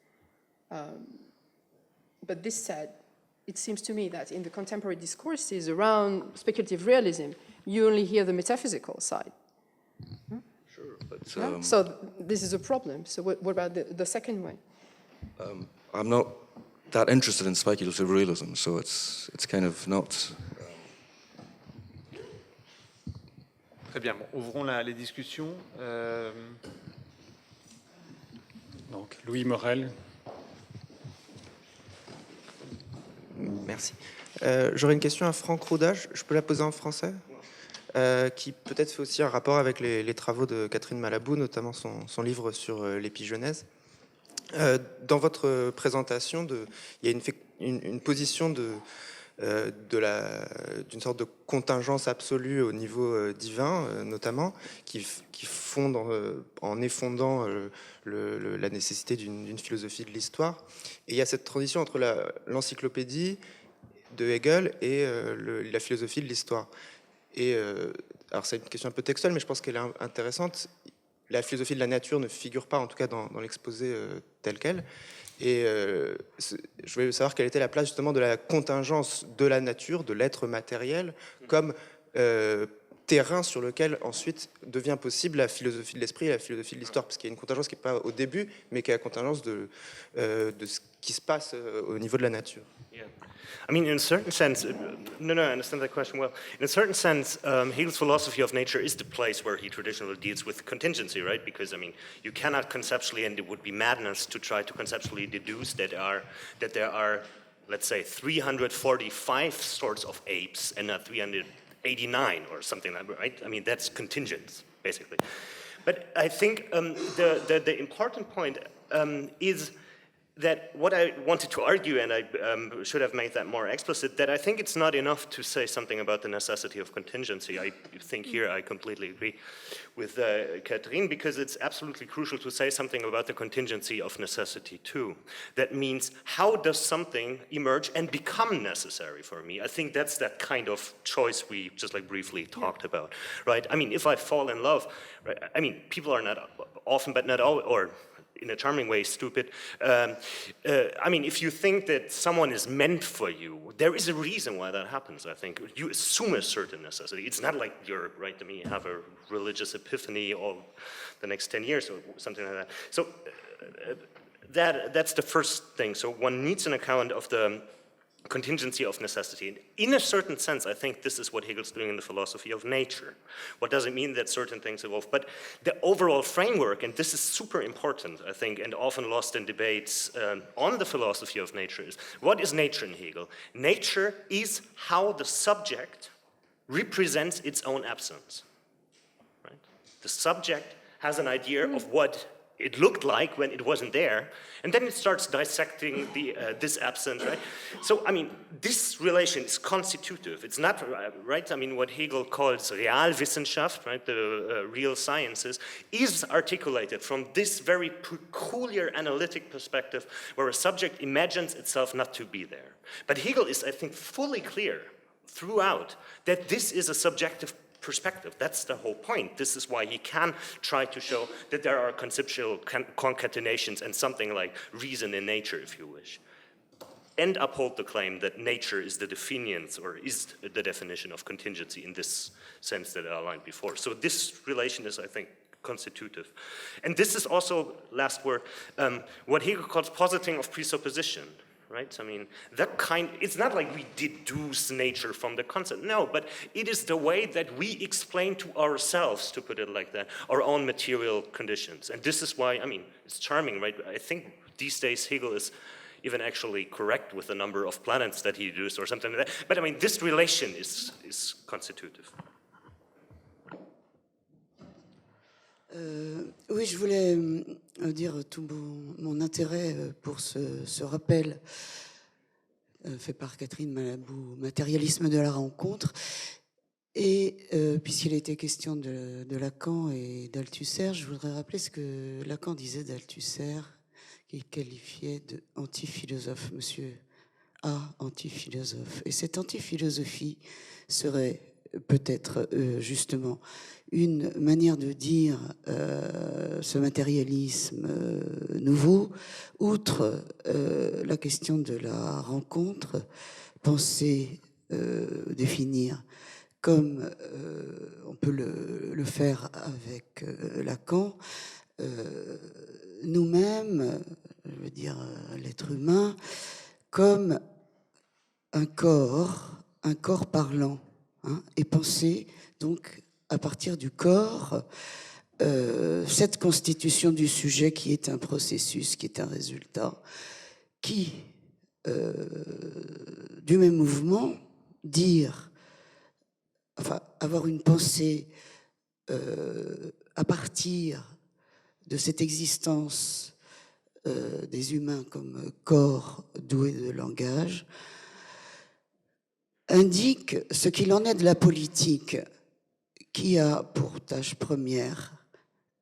But this said, it seems to me that in the contemporary discourses around speculative realism, you only hear the metaphysical side. Sure, but Yeah? So this is a problem. So what about the second one? I'm not that interested in speculative realism, so it's kind of not. Très bien, bon, ouvrons les discussions. Donc, Louis Morel. Merci. J'aurais une question à Franck Rouda. Je peux la poser en français? qui peut-être fait aussi un rapport avec les travaux de Catherine Malabou, notamment son livre sur l'épigenèse. Dans votre présentation, il y a une position d'une sorte de contingence absolue au niveau divin, notamment, qui fonde en effondant la nécessité d'une philosophie de l'histoire. Et il y a cette transition entre l'encyclopédie de Hegel et la philosophie de l'histoire. Et alors c'est une question un peu textuelle, mais je pense qu'elle est intéressante. La philosophie de la nature ne figure pas, en tout cas dans l'exposé tel quel. Et je voulais savoir quelle était la place justement de la contingence de la nature, de l'être matériel, comme terrain sur lequel ensuite devient possible la philosophie de l'esprit et la philosophie de l'histoire, parce qu'il y a une contingence qui n'est pas au début, mais qui est la contingence de ce qui se passe au niveau de la nature. Yeah. I mean, in a certain sense, I understand that question well. In a certain sense, Hegel's philosophy of nature is the place where he traditionally deals with contingency, right? Because, I mean, you cannot conceptually, and it would be madness to try to conceptually deduce that there are, let's say, 345 sorts of apes and not 389 or something like that, right? I mean, that's contingent, basically. But I think the important point is that what I wanted to argue, and I should have made that more explicit, that I think it's not enough to say something about the necessity of contingency. I think here I completely agree with Catherine, because it's absolutely crucial to say something about the contingency of necessity too. That means, how does something emerge and become necessary for me? I think that's that kind of choice we just like briefly talked about, right? I mean, if I fall in love, right? I mean, people are not often, but not all, or in a charming way, stupid. I mean, if you think that someone is meant for you, there is a reason why that happens, I think. You assume a certain necessity. It's not like you're, right, I mean, you have a religious epiphany all the next 10 years or something like that. So that's the first thing. So one needs an account of the contingency of necessity. In a certain sense, I think this is what Hegel's doing in the philosophy of nature. What does it mean that certain things evolve? But the overall framework, and this is super important, I think, and often lost in debates on the philosophy of nature, is what is nature in Hegel? Nature is how the subject represents its own absence. Right? The subject has an idea of what it looked like when it wasn't there, and then it starts dissecting this absence, right? So, I mean, this relation is constitutive. It's not, right? I mean, what Hegel calls Realwissenschaft, right, the real sciences, is articulated from this very peculiar analytic perspective where a subject imagines itself not to be there. But Hegel is, I think, fully clear throughout that this is a subjective perspective. That's the whole point. This is why he can try to show that there are conceptual concatenations and something like reason in nature, if you wish, and uphold the claim that nature is the definiance or is the definition of contingency in this sense that I outlined before. So this relation is, I think, constitutive. And this is also, last word, what Hegel calls positing of presupposition. Right? I mean, that kind, it's not like we deduce nature from the concept, no, but it is the way that we explain to ourselves, to put it like that, our own material conditions. And this is why, I mean, it's charming, right? I think these days Hegel is even actually correct with the number of planets that he deduced or something like that. But I mean, this relation is constitutive. Oui, je voulais dire tout mon intérêt pour ce rappel fait par Catherine Malabou, matérialisme de la rencontre. Et puisqu'il a été question de Lacan et d'Althusser, je voudrais rappeler ce que Lacan disait d'Althusser, qu'il qualifiait d'antiphilosophe, monsieur A, antiphilosophe. Et cette antiphilosophie serait peut-être justement une manière de dire ce matérialisme nouveau, outre la question de la rencontre, penser, définir, comme on peut le faire avec Lacan, nous-mêmes, je veux dire l'être humain, comme un corps parlant, hein, et penser donc à partir du corps cette constitution du sujet qui est un processus, qui est un résultat, qui, du même mouvement, dire enfin, avoir une pensée à partir de cette existence des humains comme corps doués de langage, indique ce qu'il en est de la politique, qui a pour tâche première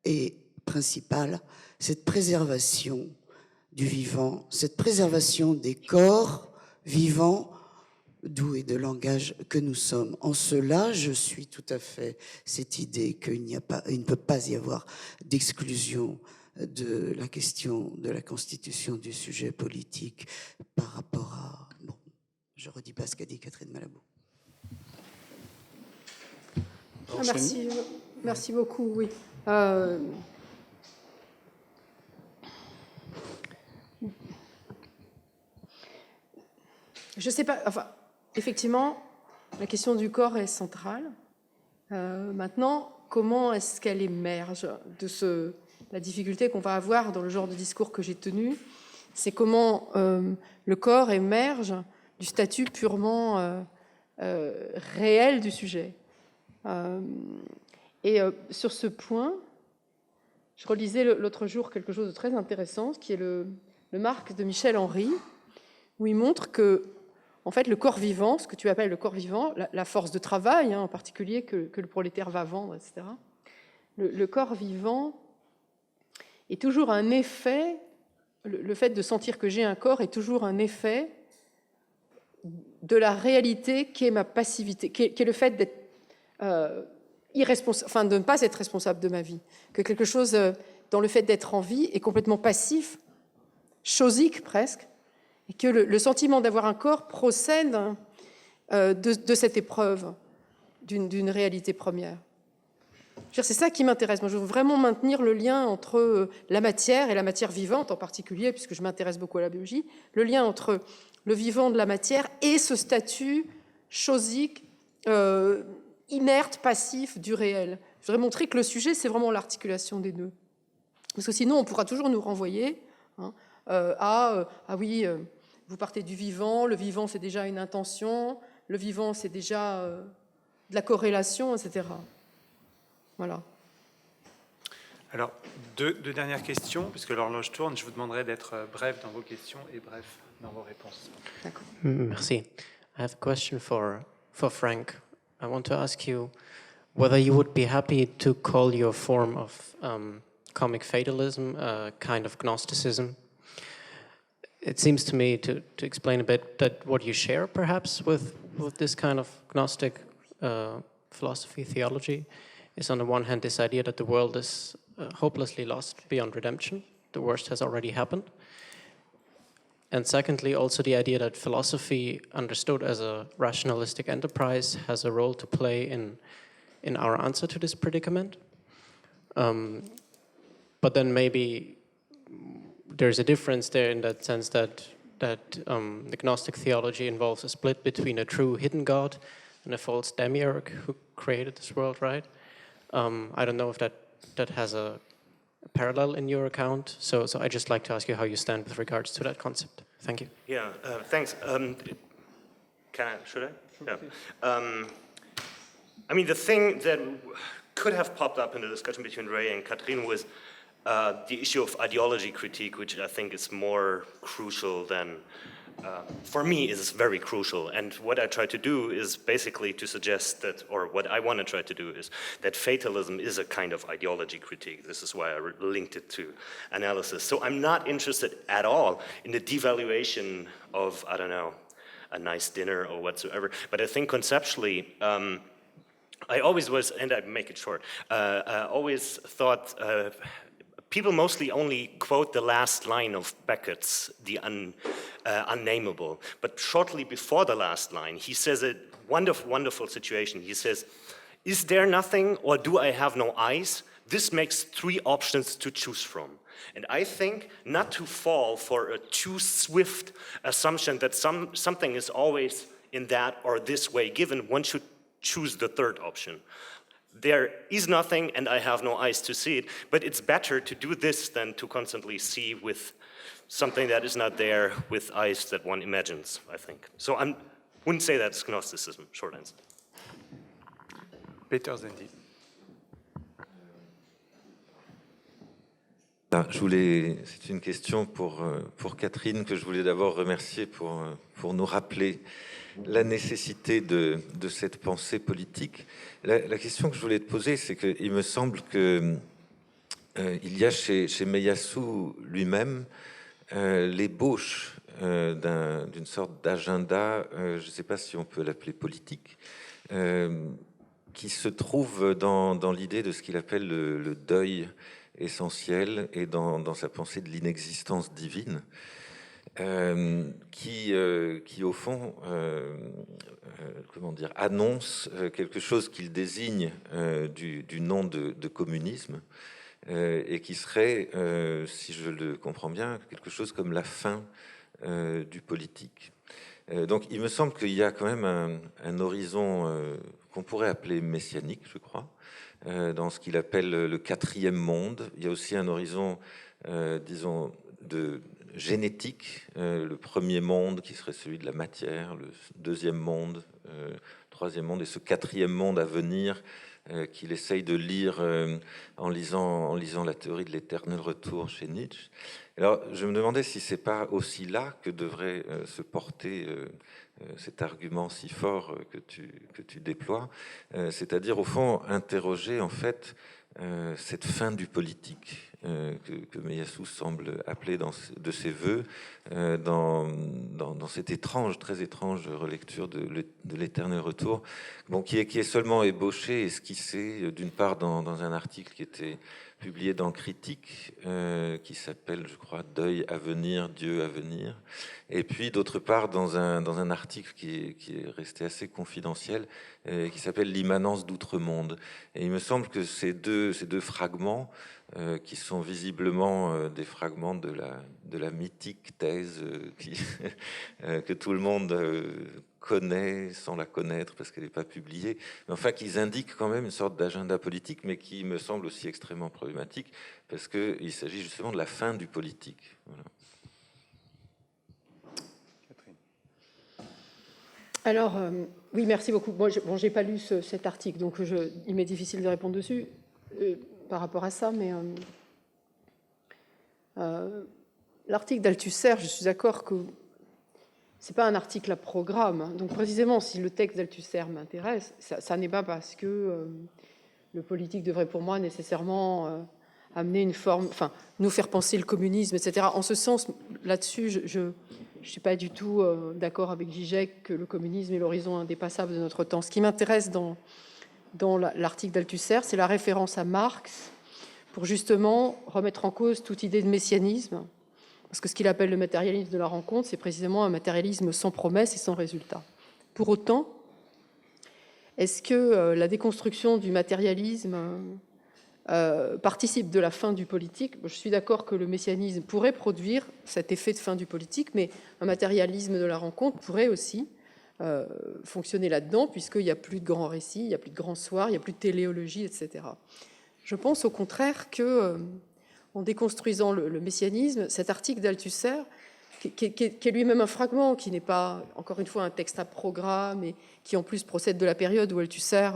et principale cette préservation du vivant, cette préservation des corps vivants doués de langage que nous sommes. En cela, je suis tout à fait cette idée qu'il ne peut pas y avoir d'exclusion de la question de la constitution du sujet politique par rapport à... Bon, je redis pas ce qu'a dit Catherine Malabou. Merci beaucoup, oui. Je ne sais pas, enfin, effectivement, la question du corps est centrale. Maintenant, comment est-ce qu'elle émerge de la difficulté qu'on va avoir dans le genre de discours que j'ai tenu? C'est comment le corps émerge du statut purement réel du sujet. Sur ce point, je relisais l'autre jour quelque chose de très intéressant, qui est le Marx de Michel Henry, où il montre que, en fait, le corps vivant, ce que tu appelles le corps vivant, la force de travail, en particulier, que le prolétaire va vendre, etc., le corps vivant est toujours un effet, le fait de sentir que j'ai un corps est toujours un effet de la réalité qui est ma passivité, qui est le fait d'être irresponsable, enfin de ne pas être responsable de ma vie, que quelque chose dans le fait d'être en vie est complètement passif, chosique presque, et que le sentiment d'avoir un corps procède de cette épreuve d'une réalité première. C'est ça qui m'intéresse. Moi, je veux vraiment maintenir le lien entre la matière et la matière vivante en particulier, puisque je m'intéresse beaucoup à la biologie, le lien entre le vivant de la matière et ce statut chosique, inerte, passif du réel. Je voudrais montrer que le sujet, c'est vraiment l'articulation des deux. Parce que sinon, on pourra toujours nous renvoyer oui, vous partez du vivant, le vivant, c'est déjà une intention, le vivant, c'est déjà de la corrélation, etc. Voilà. Alors, deux dernières questions, puisque l'horloge tourne. Je vous demanderai d'être bref dans vos questions et bref dans vos réponses. D'accord. Merci. I have a question for Frank. I want to ask you whether you would be happy to call your form of comic fatalism a kind of Gnosticism. It seems to me, to explain a bit, that what you share perhaps with this kind of Gnostic philosophy, theology, is on the one hand this idea that the world is hopelessly lost beyond redemption. The worst has already happened. And secondly, also the idea that philosophy, understood as a rationalistic enterprise, has a role to play in our answer to this predicament. But then maybe there's a difference there in that sense that the Gnostic theology involves a split between a true hidden God and a false demiurge who created this world, right? I don't know if that has a parallel in your account. So I'd just like to ask you how you stand with regards to that concept. Thank you. Yeah, thanks. Should I? Yeah. I mean, the thing that could have popped up in the discussion between Ray and Catherine was the issue of ideology critique, which I think is more crucial than, for me, is very crucial. And what I try to do is basically to suggest that, or what I want to try to do is that fatalism is a kind of ideology critique. This is why I linked it to analysis. So I'm not interested at all in the devaluation of, I don't know, a nice dinner or whatsoever. But I think conceptually, I always was, and I make it short, I always thought people mostly only quote the last line of Beckett's The Unnameable. But shortly before the last line, he says a wonderful, wonderful situation. He says, "Is there nothing, or do I have no eyes? This makes three options to choose from." And I think not to fall for a too swift assumption that something is always in that or this way given, one should choose the third option. There is nothing and I have no eyes to see it, but it's better to do this than to constantly see with something that is not there with eyes that one imagines, I think. So I wouldn't say that's Gnosticism, short answer. Peter Zendy. C'est une question pour Catherine que je voulais d'abord remercier pour nous rappeler la nécessité de cette pensée politique. La question que je voulais te poser, c'est qu'il me semble que il y a chez Ieyasu lui-même l'ébauche d'une sorte d'agenda, je ne sais pas si on peut l'appeler politique, qui se trouve dans l'idée de ce qu'il appelle le deuil essentiel et dans sa pensée de l'inexistence divine, qui au fond, comment dire, annonce quelque chose qu'il désigne du nom de communisme, et qui serait, si je le comprends bien, quelque chose comme la fin du politique. Donc il me semble qu'il y a quand même un horizon qu'on pourrait appeler messianique, je crois, dans ce qu'il appelle le quatrième monde. Il y a aussi un horizon, disons, de génétique, le premier monde qui serait celui de la matière, le deuxième monde, troisième monde, et ce quatrième monde à venir qu'il essaye de lire en lisant la théorie de l'éternel retour chez Nietzsche. Alors, je me demandais si c'est pas aussi là que devrait se porter cet argument si fort que tu déploies, c'est-à-dire au fond interroger en fait cette fin du politique que Ieyasu semble appeler de ses voeux dans cette étrange, très étrange relecture de l'éternel retour, bon, qui est seulement ébauché, esquissé d'une part dans un article qui était publié dans Critique, qui s'appelle, je crois, Deuil à venir, Dieu à venir, et puis d'autre part dans un article qui est resté assez confidentiel, qui s'appelle L'immanence d'outre-monde. Et il me semble que ces deux fragments, qui sont visiblement des fragments de la mythique thèse que tout le monde connaît sans la connaître parce qu'elle n'est pas publiée, mais enfin qu'ils indiquent quand même une sorte d'agenda politique, mais qui me semble aussi extrêmement problématique parce qu'il s'agit justement de la fin du politique. Voilà. Catherine. Alors, oui, merci beaucoup. Moi, j'ai pas lu cet article, donc il m'est difficile de répondre dessus par rapport à ça, mais l'article d'Althusser, je suis d'accord que c'est pas un article à programme. Donc précisément, si le texte d'Althusser m'intéresse, ça n'est pas parce que le politique devrait pour moi nécessairement amener une forme, enfin, nous faire penser le communisme, etc. En ce sens, là-dessus, je suis pas du tout d'accord avec Zizek que le communisme est l'horizon indépassable de notre temps. Ce qui m'intéresse dans l'article d'Althusser, c'est la référence à Marx pour justement remettre en cause toute idée de messianisme. Parce que ce qu'il appelle le matérialisme de la rencontre, c'est précisément un matérialisme sans promesse et sans résultat. Pour autant, est-ce que la déconstruction du matérialisme participe de la fin du politique? Je suis d'accord que le messianisme pourrait produire cet effet de fin du politique, mais un matérialisme de la rencontre pourrait aussi fonctionner là-dedans, puisqu'il n'y a plus de grands récits, il n'y a plus de grands soirs, il n'y a plus de téléologie, etc. Je pense au contraire que en déconstruisant le messianisme, cet article d'Althusser, qui est lui-même un fragment, qui n'est pas, encore une fois, un texte à programme, et qui en plus procède de la période où Althusser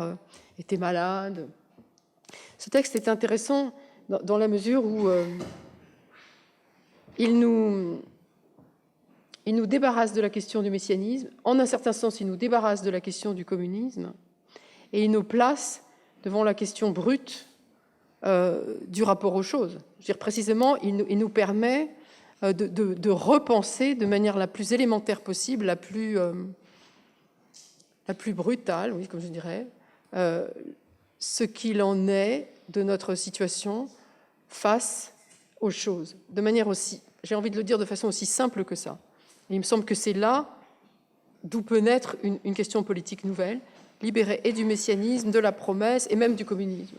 était malade. Ce texte est intéressant dans la mesure où il nous débarrasse de la question du messianisme, en un certain sens, il nous débarrasse de la question du communisme, et il nous place devant la question brute du rapport aux choses. Je veux dire, précisément, il nous permet de repenser de manière la plus élémentaire possible, la plus brutale, oui, comme je dirais, ce qu'il en est de notre situation face aux choses, de manière aussi, j'ai envie de le dire de façon aussi simple que ça. Et il me semble que c'est là d'où peut naître une question politique nouvelle, libérée et du messianisme, de la promesse et même du communisme.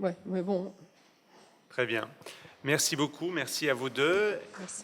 Ouais, mais bon. Très bien. Merci beaucoup. Merci à vous deux. Merci.